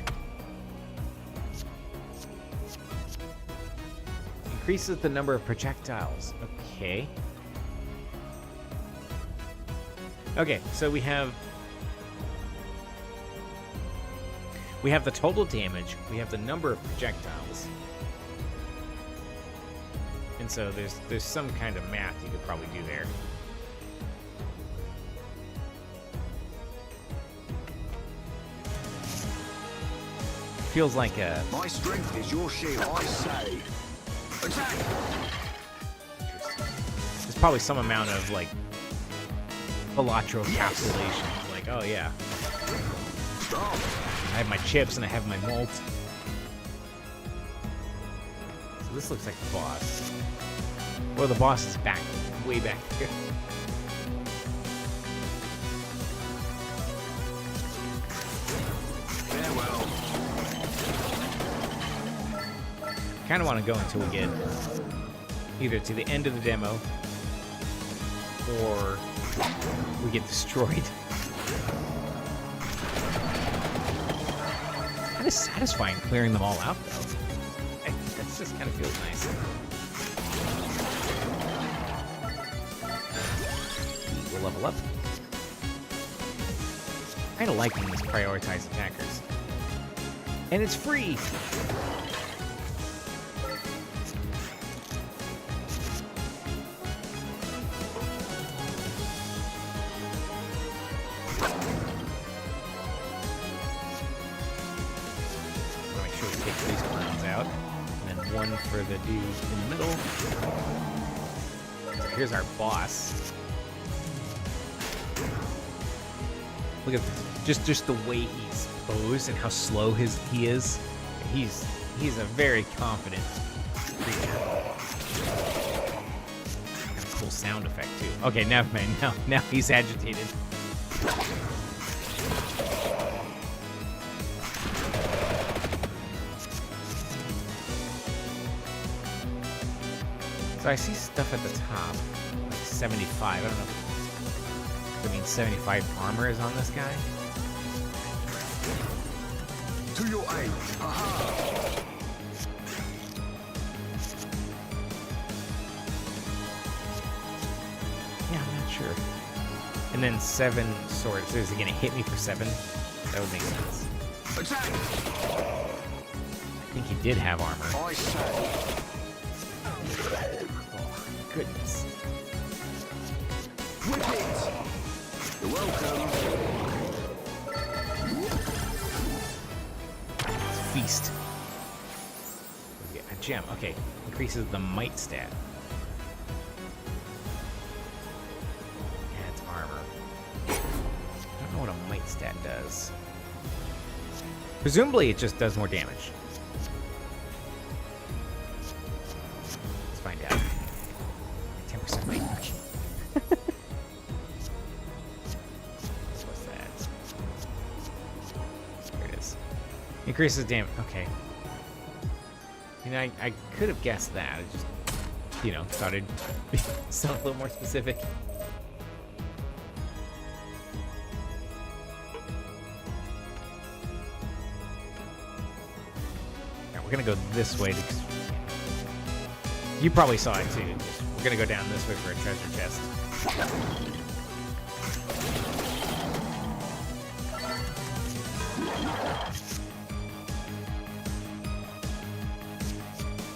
S2: Increases the number of projectiles. Okay. Okay, so we have the total damage, we have the number of projectiles. And so there's some kind of math you could probably do there. Feels like a...
S3: My strength is your shield, I say. Attack!
S2: There's probably some amount of, like, Velatro calculation. Like, oh yeah.
S3: Stop!
S2: I have my chips and I have my malt. So this looks like the boss. Well, the boss is back, way back here.
S3: Farewell.
S2: kind of want to go until we get either to the end of the demo or we get destroyed. It's kind of satisfying clearing them all out, though. That just kind of feels nice. We'll level up. I kind of like these prioritized attackers. And it's free! Make sure we take these clowns out. And then one for the dude in the middle. So here's our boss. Look at this. Just the way he's posed and how slow he is. He's a very confident creature. Got a cool sound effect too. Okay, now he's agitated. So I see stuff at the top, like 75. I don't know if that means 75 armor is on this guy.
S3: To your aid. Aha.
S2: Yeah, I'm not sure. And then 7 swords. So is he gonna hit me for 7? That would make sense.
S3: Attack.
S2: I think he did have armor.
S3: I say.
S2: Oh, goodness.
S3: Whip it. You're welcome.
S2: Feast. A gem. Okay. Increases the might stat. Adds armor. I don't know what a might stat does. Presumably it just does more damage. Let's find out. 10% might. Okay. What's that? Here it is. Increases damage. Okay. You know, I could have guessed that. I just, thought it'd sound a little more specific. Now, we're gonna go this way because you probably saw it too. We're gonna go down this way for a treasure chest.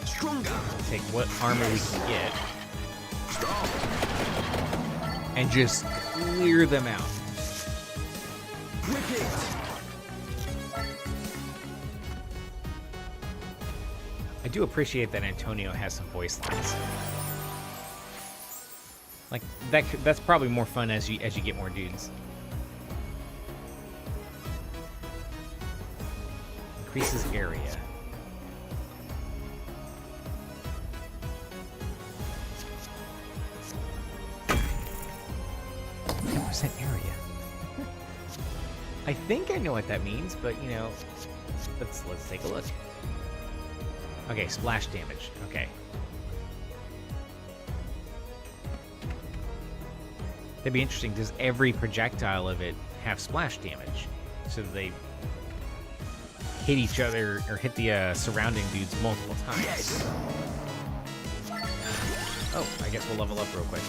S3: Stronger.
S2: Take what armor we can get
S3: Stop.
S2: and just clear them out.
S3: Whip it.
S2: I do appreciate that Antonio has some voice lines. Like that's probably more fun as you get more dudes. Increases area. Area. I think I know what that means, but let's take a look. Okay, splash damage. Okay. That'd be interesting. Does every projectile of it have splash damage? So they hit each other or hit the surrounding dudes multiple times.
S3: Yes.
S2: Oh, I guess we'll level up real quick.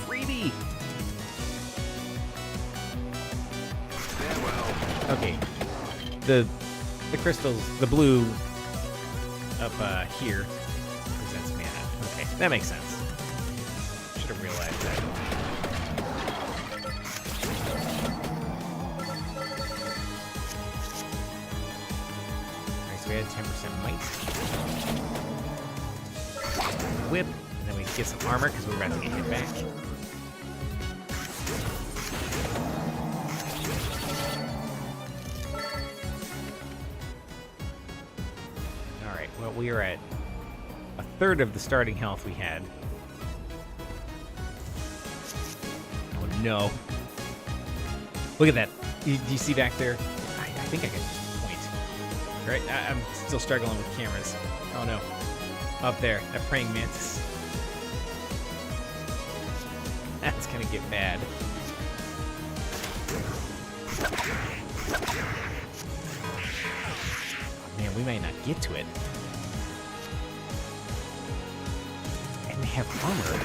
S2: Freebie!
S3: Farewell.
S2: Okay. The crystals, the blue up here represents mana. Okay, that makes sense. Should have realized that. Alright, so we had 10% might. Whip, and then we get some armor because we're about to get hit back. Alright, well, we are at a third of the starting health we had. Oh no. Look at that. Do you see back there? I think I can just point. Right? I'm still struggling with cameras. Oh no. Up there, that praying mantis. That's gonna get bad. Oh, man, we might not get to it. And they have armor.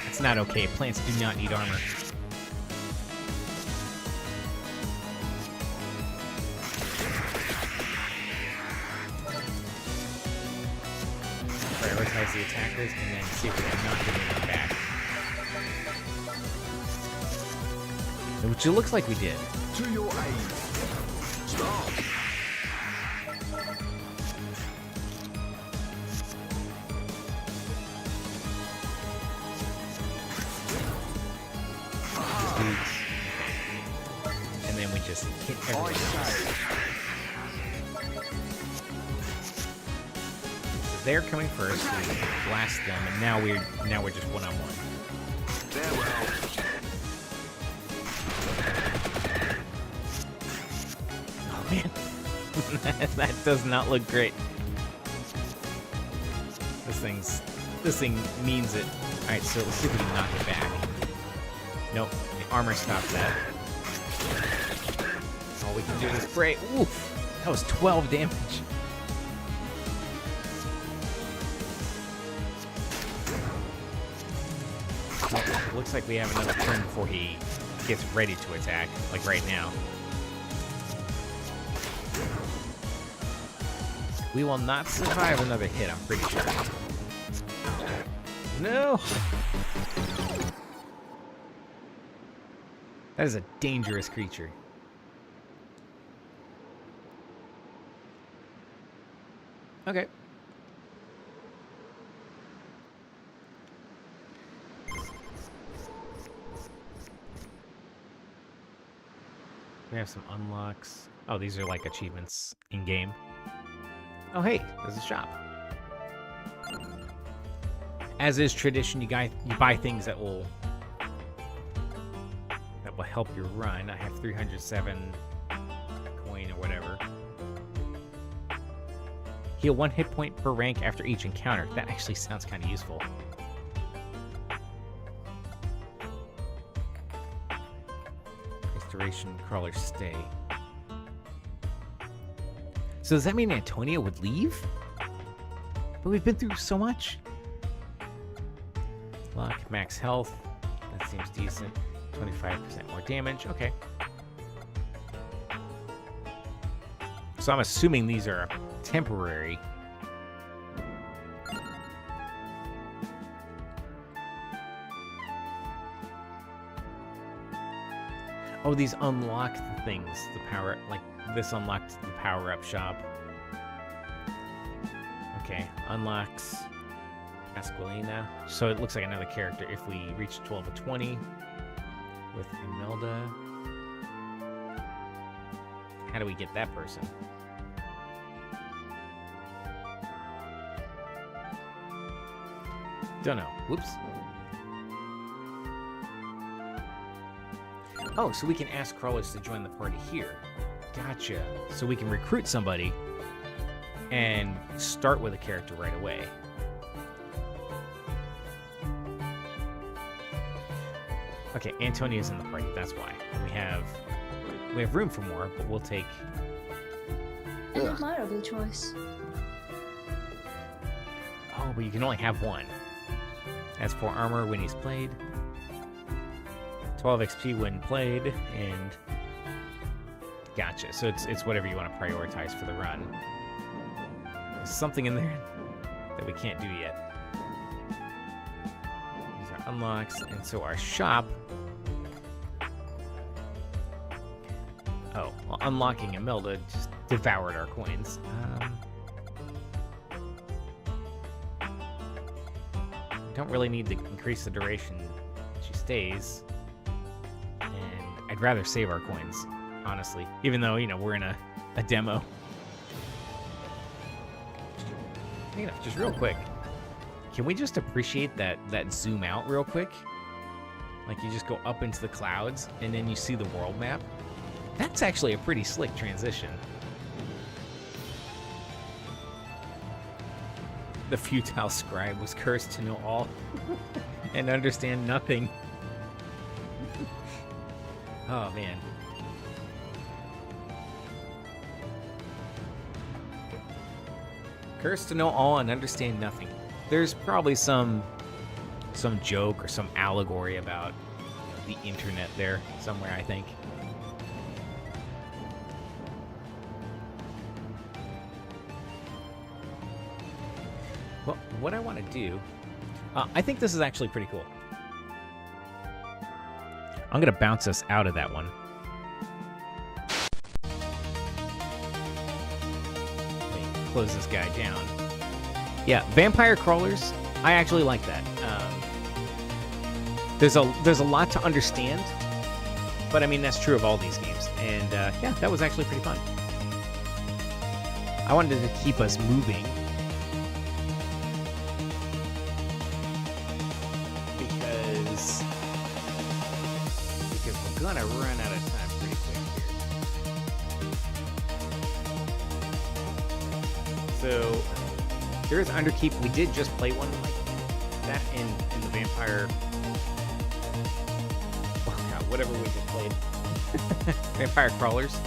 S2: It's not okay. Plants do not need armor. Prioritize the attackers and then see if we can knock them back. Which it looks like we did.
S3: To your aid. Start.
S2: And then we just hit
S3: I
S2: everything.
S3: say.
S2: So they're coming first. We blast them, and now we're just one-on-one.
S3: Farewell.
S2: Oh man, that does not look great. This thing means it. All right, so let's see if we can knock it back. Nope, the armor stops that. All we can do is spray. Oof, that was 12 damage. Well, looks like we have another turn before he gets ready to attack, like right now. We will not survive another hit, I'm pretty sure. No! That is a dangerous creature. Okay. We have some unlocks. Oh, these are like achievements in-game. Oh, hey, there's a shop. As is tradition, you buy things that will help your run. I have 307 coin or whatever. Heal 1 hit point per rank after each encounter. That actually sounds kind of useful. Restoration crawler stay. So does that mean Antonia would leave? But we've been through so much. Lock, max health. That seems decent. 25% more damage. Okay. So I'm assuming these are temporary. Oh, these unlocked things. The power, like this unlocked the power-up shop. Okay, unlocks Pasqualina. So it looks like another character if we reach 12 of 20 with Imelda. How do we get that person? Don't know. Whoops. Oh, so we can ask crawlers to join the party here. Gotcha. So we can recruit somebody and start with a character right away. Okay, Antonia's in the party, that's why. We have room for more, but we'll take...
S4: An admirable choice.
S2: Oh, but you can only have one. As for armor when he's played. 12 XP when played, and... Gotcha. So it's whatever you want to prioritize for the run. There's something in there that we can't do yet. These are unlocks, and so our shop... Oh, well, unlocking Imelda just devoured our coins. Don't really need to increase the duration she stays. And I'd rather save our coins, honestly. Even though, you know, we're in a demo. You know, just real quick. Can we just appreciate that zoom out real quick? Like you just go up into the clouds and then you see the world map. That's actually a pretty slick transition. The futile scribe was cursed to know all and understand nothing. Oh, man. Cursed to know all and understand nothing. There's probably some joke or some allegory about the internet there somewhere, I think. Well, what I want to do, I think this is actually pretty cool. I'm going to bounce us out of that one. Let me close this guy down. Yeah, vampire crawlers, I actually like that. There's a lot to understand, but I mean, that's true of all these games. And yeah, that was actually pretty fun. I wanted to keep us moving. Because we're gonna run out of time pretty quick here. So there is Underkeep. We did just play one like that in the Vampire. Oh God, whatever we just played. Vampire Crawlers.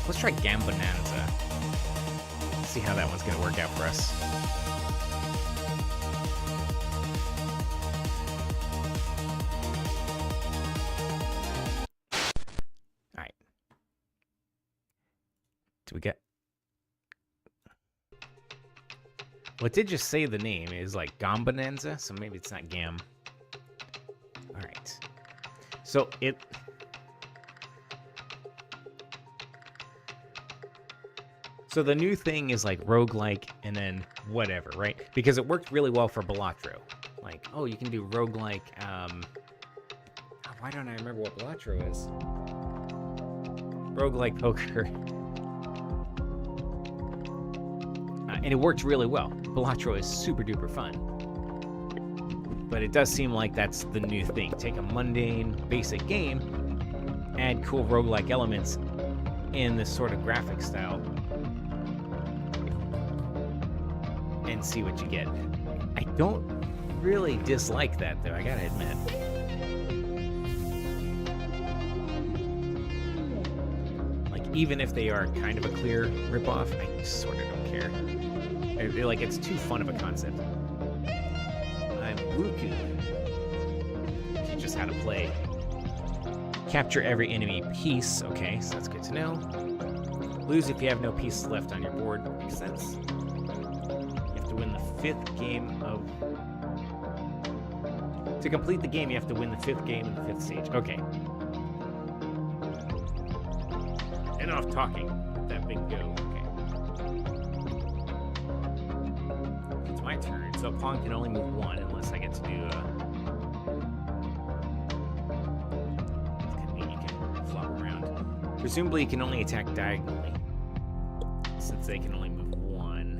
S2: Let's try Gambonanza. See how that one's gonna work out for us. All right. Do we get? Well, it did just say the name is like Gambonanza, so maybe it's not Gam. All right. So it. So the new thing is like roguelike and then whatever, right? Because it worked really well for Balatro. Like, oh, you can do roguelike. Why don't I remember what Balatro is? Roguelike poker. And it worked really well. Balatro is super duper fun. But it does seem like that's the new thing. Take a mundane, basic game, add cool roguelike elements in this sort of graphic style, and see what you get. I don't really dislike that, though, I gotta admit. Like, even if they are kind of a clear ripoff, I sort of don't care. I feel like it's too fun of a concept. I'm Wuku. Teach us how to play. Capture every enemy piece. Okay, so that's good to know. Lose if you have no pieces left on your board. Makes sense. To win the 5th game of... To complete the game, you have to win the 5th game in the 5th stage. Okay. Enough talking. Let that big go. Okay. It's my turn, so a pawn can only move 1 unless I get to do... It's kind of neat, you can flop around. Presumably, you can only attack diagonally, since they can only move 1.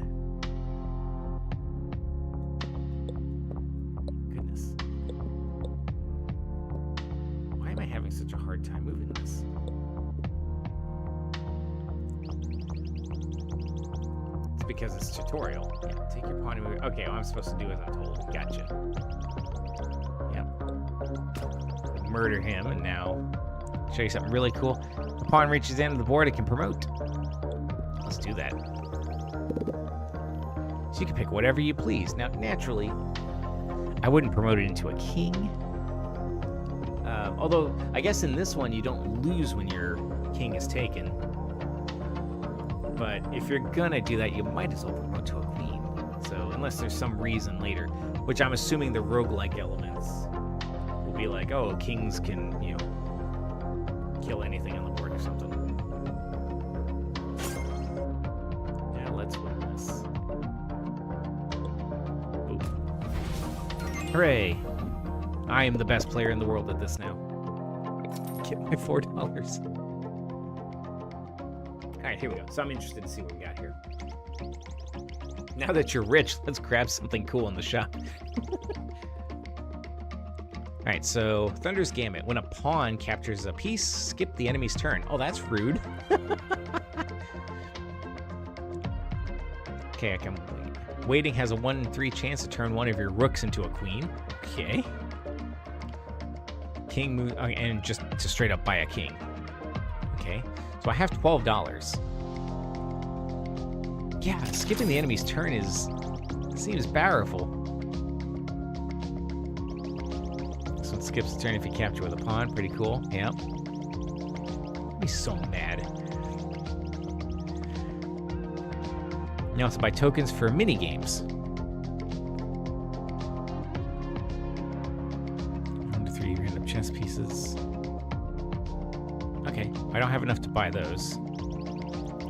S2: Such a hard time moving this. It's because it's tutorial. Yeah, take your pawn and move. Okay, well, I'm supposed to do as I'm told. Gotcha. Yep. Murder him, and now show you something really cool. The pawn reaches the end of the board, it can promote. Let's do that. So you can pick whatever you please. Now, naturally, I wouldn't promote it into a king. Although, I guess in this one, you don't lose when your king is taken. But if you're gonna do that, you might as well promote to a queen. So, unless there's some reason later, which I'm assuming the roguelike elements will be like, oh, kings can, you know, kill anything on the board or something. Yeah, let's win this. Ooh. Hooray! I am the best player in the world at this now. Get my $4. All right, here we go. So I'm interested to see what we got here. Now that you're rich, let's grab something cool in the shop. All right, so Thunder's Gambit. When a pawn captures a piece, skip the enemy's turn. Oh, that's rude. Okay, I can wait. Waiting has a 1 in 3 chance to turn one of your rooks into a queen. Okay. King move, and just to straight up buy a king. Okay, so I have $12. Yeah, skipping the enemy's turn seems powerful. So it skips the turn if you capture with a pawn. Pretty cool. Yep. I'd be so mad. You also buy tokens for mini games. 1 to 3 random chess pieces. Okay, I don't have enough to buy those.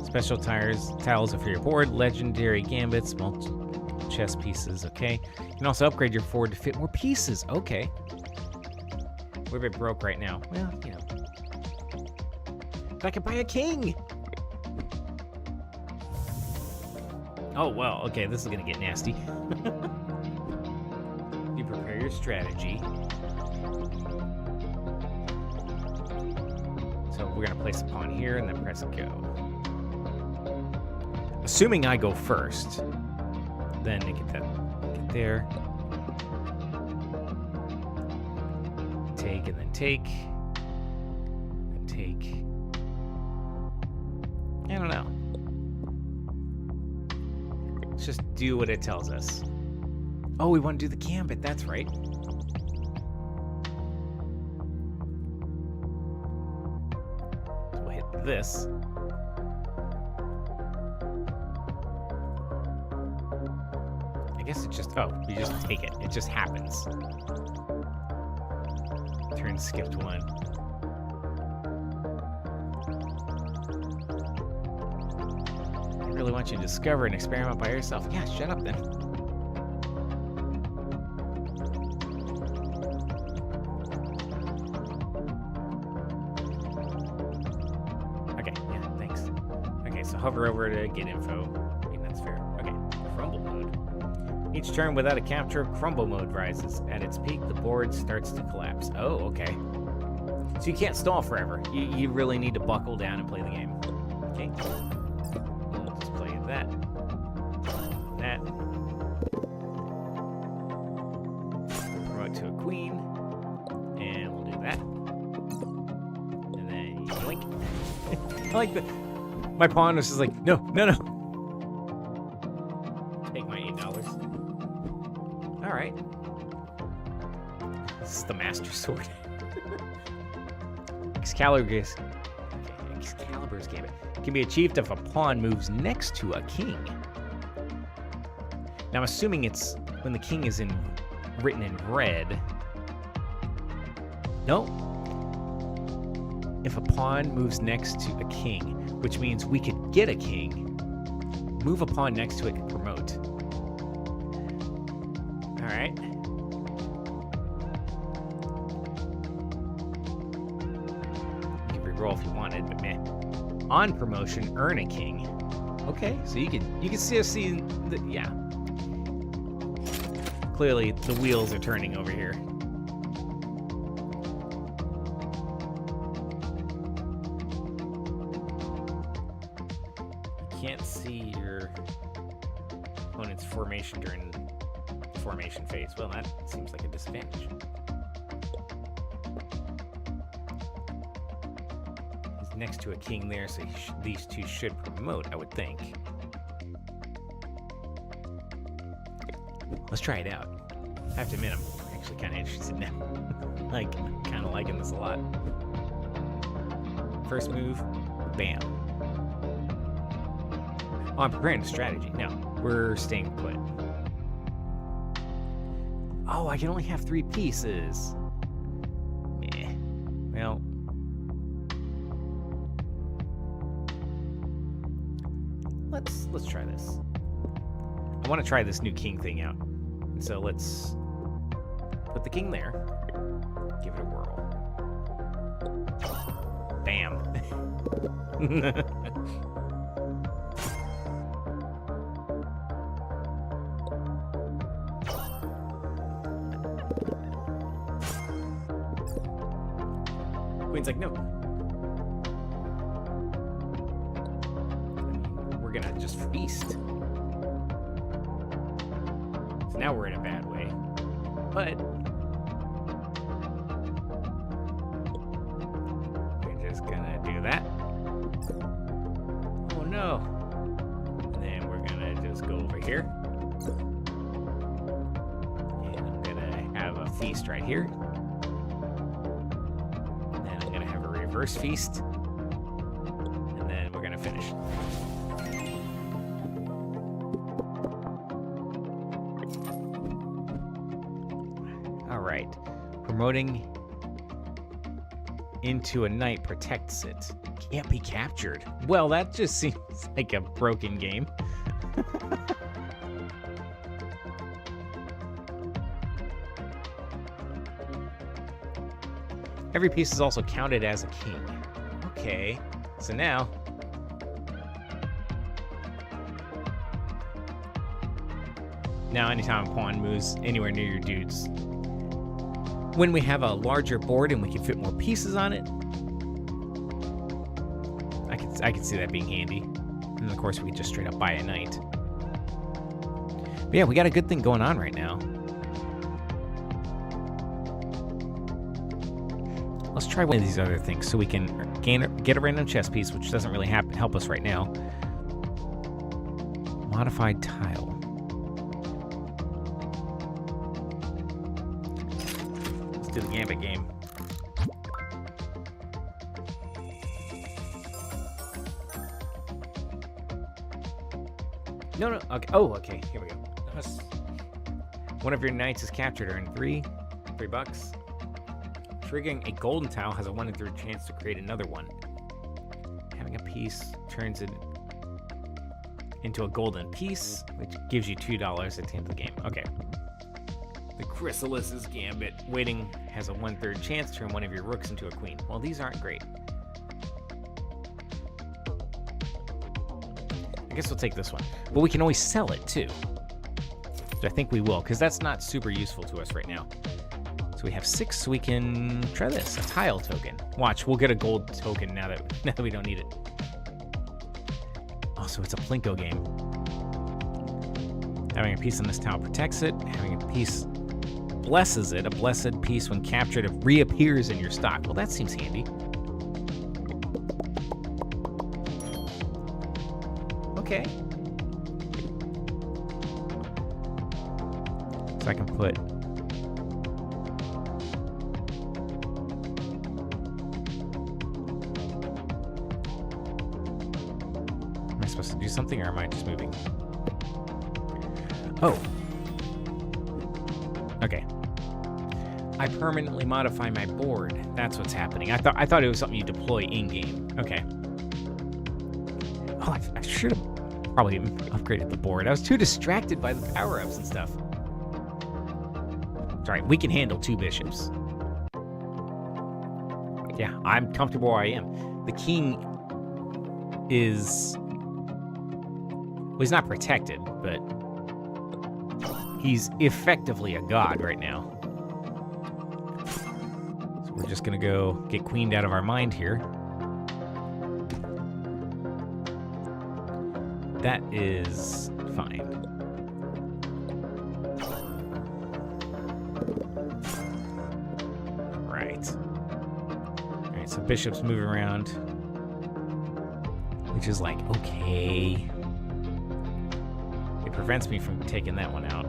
S2: Special tiles are for your board. Legendary gambits, multiple chess pieces. Okay, you can also upgrade your board to fit more pieces. Okay, we're a bit broke right now. Well, you know, but I could buy a king. Oh, well, okay, this is gonna get nasty. You prepare your strategy. So we're gonna place a pawn here and then press go. Assuming I go first, then get there. Take and then take. And take. I don't know. Let's just do what it tells us. Oh, we want to do the gambit. That's right. So we'll hit this. I guess it just... Oh, you just take it. It just happens. Turn skipped 1. I really want you to discover and experiment by yourself. Yeah, shut up then. Okay, yeah, thanks. Okay, so hover over to get info. I mean, that's fair. Okay, crumble mode. Each turn without a capture, crumble mode rises. At its peak, the board starts to collapse. Oh, okay. So you can't stall forever. You really need to buckle down and play the game. Okay. We'll just play that. That. Promote to a queen. And we'll do that. And then yoink. I like the... My pawn was just like, no, no, no. Take my $8. All right. This is the Master Sword. Excalibur's Gambit can be achieved if a pawn moves next to a king. Now, I'm assuming it's when the king is written in red. No. If a pawn moves next to a king, which means we could get a king, move a pawn next to it and promote. All right. You could reroll if you wanted, but meh. On promotion, earn a king. Okay, so you can see the, yeah. Clearly, the wheels are turning over here. You can't see your opponent's formation during the formation phase. Well, that seems like a disadvantage. He's next to a king there, so these two should promote, I would think. Let's try it out. I have to admit, I'm actually kind of interested now. Like, I'm kind of liking this a lot. First move, bam. Oh, I'm preparing a strategy. No, we're staying put. Oh, I can only have 3 pieces. Meh. Well. Let's try this. I want to try this new king thing out. So let's put the king there. Give it a whirl. Bam. Queen's like, no. We're gonna just feast. So now we're in a bad way. But we're just gonna do that. Oh no. And then we're gonna just go over here. And I'm gonna have a feast right here. And then I'm gonna have a reverse feast. And then we're gonna finish. All right. Promoting into a night protects it. Can't be captured. Well, that just seems like a broken game. Every piece is also counted as a king. Okay, so now anytime a pawn moves anywhere near your dudes. When we have a larger board and we can fit more pieces on it, I could see that being handy. And of course, we could just straight up buy a knight. But yeah, we got a good thing going on right now. Let's try one of these other things so we can get a random chess piece, which doesn't really help us right now. Modified tile. Let's do the gambit game. No. Okay. Oh, okay. Here we go. One of your knights is captured. Earn $3 bucks. Triggering a golden tile has a 1 in 3 chance to create another one. Having a piece turns it into a golden piece, which gives you $2 at the end of the game. Okay. The Chrysalis's Gambit. Waiting has a 1/3 chance to turn one of your rooks into a queen. Well, these aren't great. I guess we'll take this one. But we can always sell it, too. So I think we will, because that's not super useful to us right now. So we have 6, so we can try this, a tile token. Watch, we'll get a gold token now that we don't need it. Oh, so it's a Plinko game. Having a piece on this tile protects it. Having a piece blesses it. A blessed piece, when captured, it reappears in your stock. Well, that seems handy. Okay. So I can put... Am I supposed to do something, or am I just moving? Oh. Okay. I permanently modify my board. That's what's happening. I thought it was something you deploy in-game. Okay. Oh, I should have probably upgraded the board. I was too distracted by the power-ups and stuff. It's all right. We can handle 2 bishops. Yeah, I'm comfortable where I am. The king is... Well, he's not protected, but he's effectively a god right now. So we're just going to go get queened out of our mind here. That is fine. Right. All right, so bishop's moving around, which is like, okay. It prevents me from taking that one out.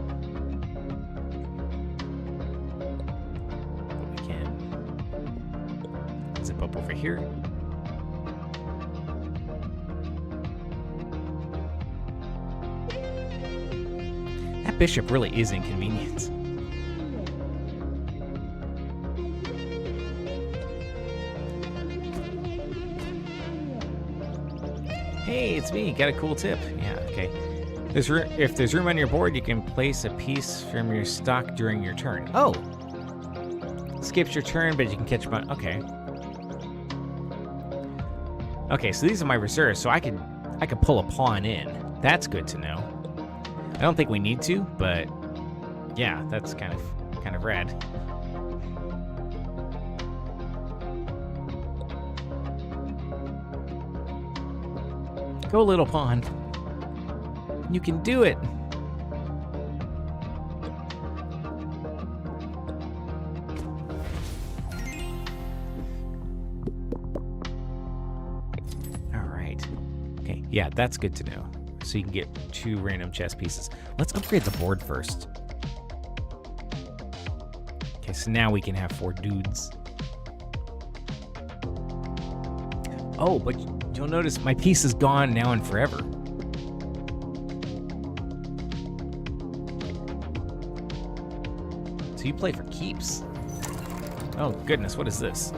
S2: But we can zip up over here. That bishop really is inconvenient. Hey, it's me. Got a cool tip. Yeah, okay. If there's room on your board, you can place a piece from your stock during your turn. Oh! Skips your turn, but you can catch one. Okay. Okay, so these are my reserves, so I could pull a pawn in. That's good to know. I don't think we need to, but yeah, that's kind of rad. Go, little pawn. You can do it. All right. Okay, yeah, that's good to know. So you can get 2 random chess pieces. Let's upgrade the board first. Okay, so now we can have 4 dudes. Oh, but you'll notice my piece is gone now and forever. So you play for keeps. Oh, goodness, what is this?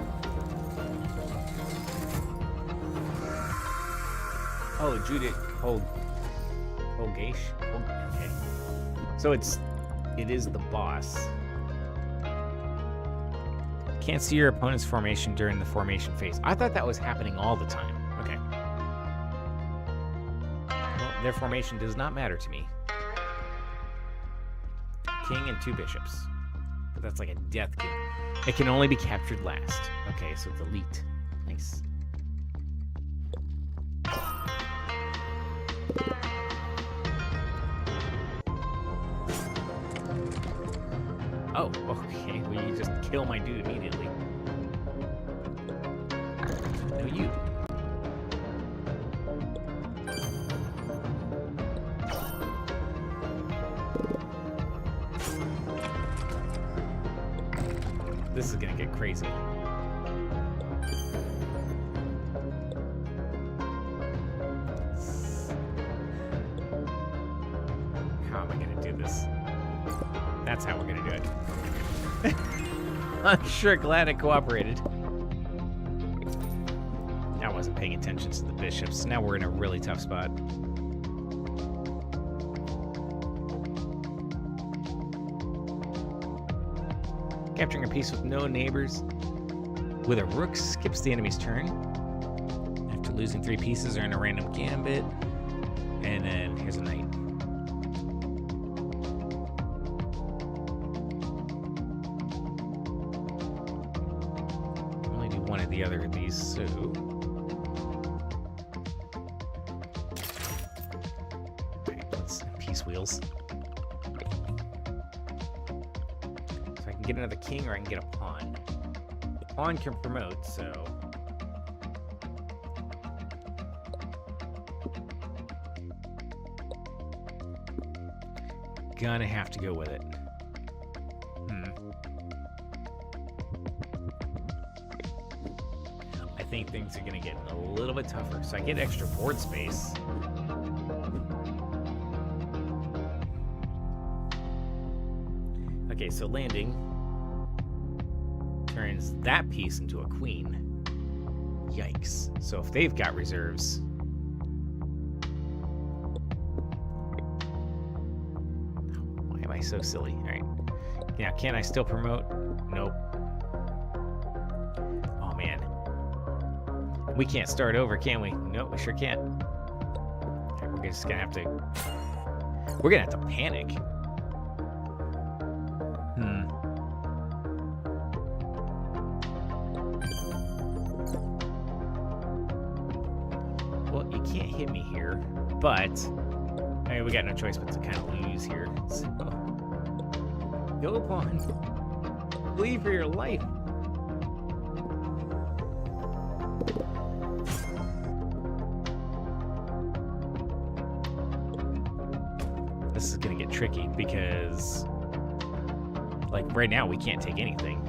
S2: Oh, Judith Holgaish. Okay. So it is the boss. Can't see your opponent's formation during the formation phase. I thought that was happening all the time. Okay. Well, their formation does not matter to me. King and 2 bishops. But that's like a death king. It can only be captured last. Okay, so it's elite. Nice. Oh, okay. Well, you just kill my dude immediately. No, you. This is gonna get crazy. How am I gonna do this? That's how we're gonna do it. I'm sure glad I cooperated. I wasn't paying attention to the bishops. Now we're in a really tough spot. Capturing a piece with no neighbors with a rook skips the enemy's turn. After losing 3 pieces, earn a random gambit. And then here's a knight. Only do one or the other of these, so. Alright, let's piece wheels. So I can get another king or I can get a pawn. The pawn can promote, so. Gonna have to go with it. I think things are gonna get a little bit tougher. So I get extra board space. Okay, so landing turns that piece into a queen. Yikes. So if they've got reserves. Why am I so silly? All right. Now, can I still promote? Nope. Oh, man. We can't start over, can we? Nope, we sure can't. Okay, we're just gonna have to. We're gonna have to panic. Well, you can't hit me here, but I mean, we got no choice but to kind of lose here. So, go pawn. Flee for your life. This is gonna get tricky because, like, right now we can't take anything.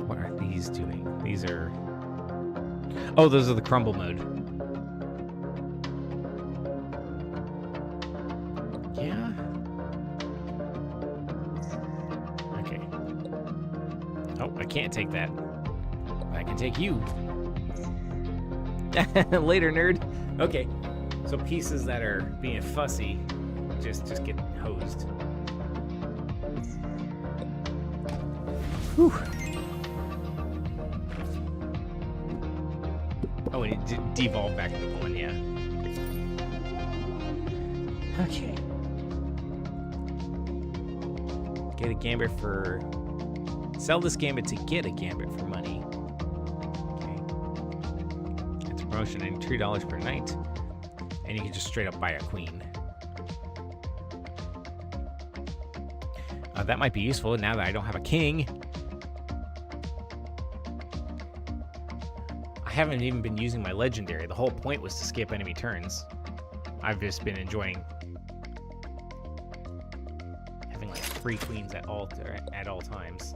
S2: What are these doing? These are... Oh, those are the crumble mode. Yeah. Okay. Oh, I can't take that. I can take you. Later, nerd. Okay. So pieces that are being fussy just get hosed. Whew. Oh, and it devolved back to the one, yeah. Okay. Get a gambit for... Sell this gambit to get a gambit for money. Okay. It's a promotion at $3 per night. And you can just straight up buy a queen. That might be useful now that I don't have a king. I haven't even been using my legendary. The whole point was to skip enemy turns. I've just been enjoying having like 3 queens at all times.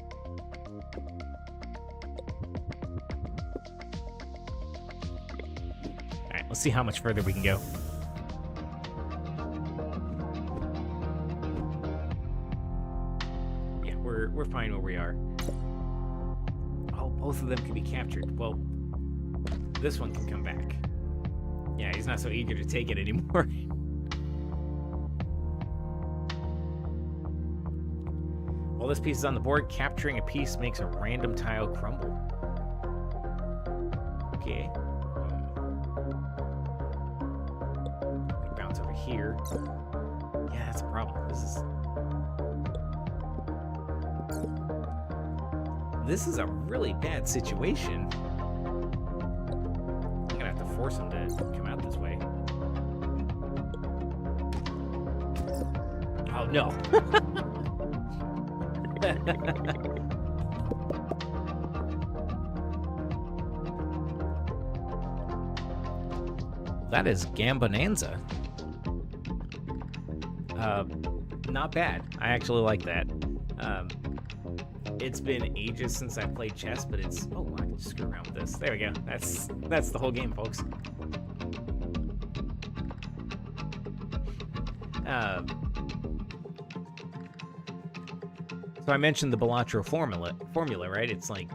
S2: All right, let's see how much further we can go. Yeah, we're fine where we are. Oh, both of them can be captured. Well, this one can come back. Yeah, he's not so eager to take it anymore. While this piece is on the board, capturing a piece makes a random tile crumble. Okay. Bounce over here. Yeah, that's a problem. This is a really bad situation. I'm gonna have to force him to come out this way. Oh no. That is Gambonanza. Not bad. I actually like that. It's been ages since I played chess, but it's... Oh, I can screw around with this. There we go. That's the whole game, folks. So I mentioned the Balatro formula, right? It's like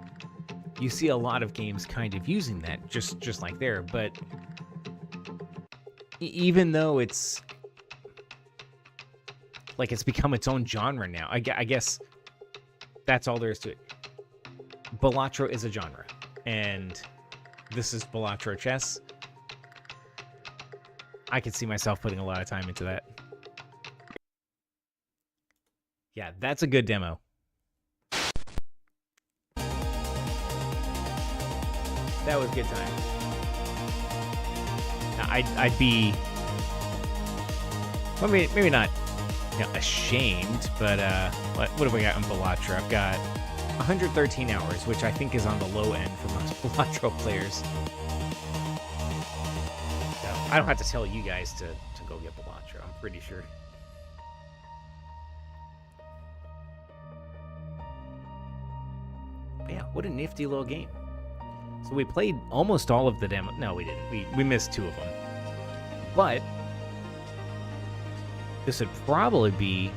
S2: you see a lot of games kind of using that, just like there. But even though it's like it's become its own genre now, I guess that's all there is to it. Balatro is a genre, and this is Balatro chess. I could see myself putting a lot of time into that. Yeah, that's a good demo. That was good time. Now, I'd be, well, maybe not, ashamed, but what have we got on Balatro? I've got 113 hours, which I think is on the low end for most Balatro players. So I don't have to tell you guys to go get Balatro. I'm pretty sure. Yeah, what a nifty little game. So we played almost all of the demo. No, we didn't. We missed 2 of them. But this would probably be...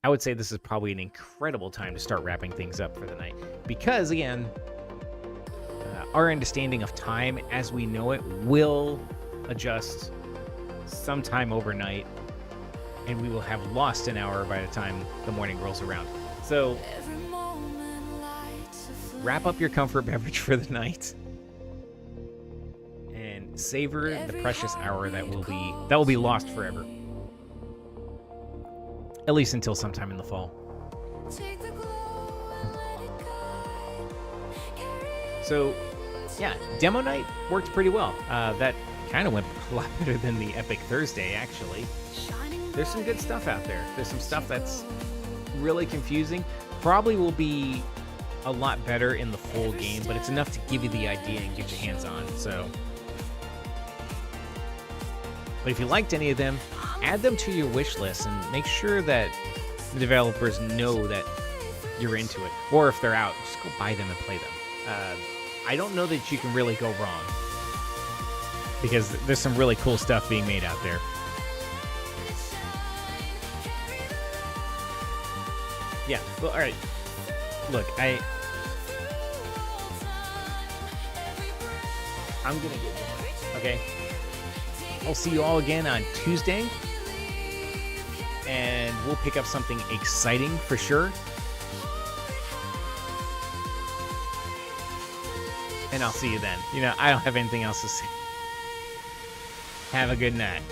S2: I would say this is probably an incredible time to start wrapping things up for the night. Because, again, our understanding of time as we know it will adjust sometime overnight. And we will have lost an hour by the time the morning rolls around. So, wrap up your comfort beverage for the night, and savor the precious hour that will be lost forever. At least until sometime in the fall. So, yeah, demo night worked pretty well. That kind of went a lot better than the Epic Thursday, actually. There's some good stuff out there. There's some stuff that's really confusing. Probably will be a lot better in the full game, but it's enough to give you the idea and get your hands on. So, but if you liked any of them, add them to your wish list and make sure that the developers know that you're into it. Or if they're out, just go buy them and play them. I don't know that you can really go wrong, because there's some really cool stuff being made out there. Yeah, well, all right. Look, I'm gonna get going, okay? I'll see you all again on Tuesday. and we'll pick up something exciting for sure. And I'll see you then. You know, I don't have anything else to say. Have a good night.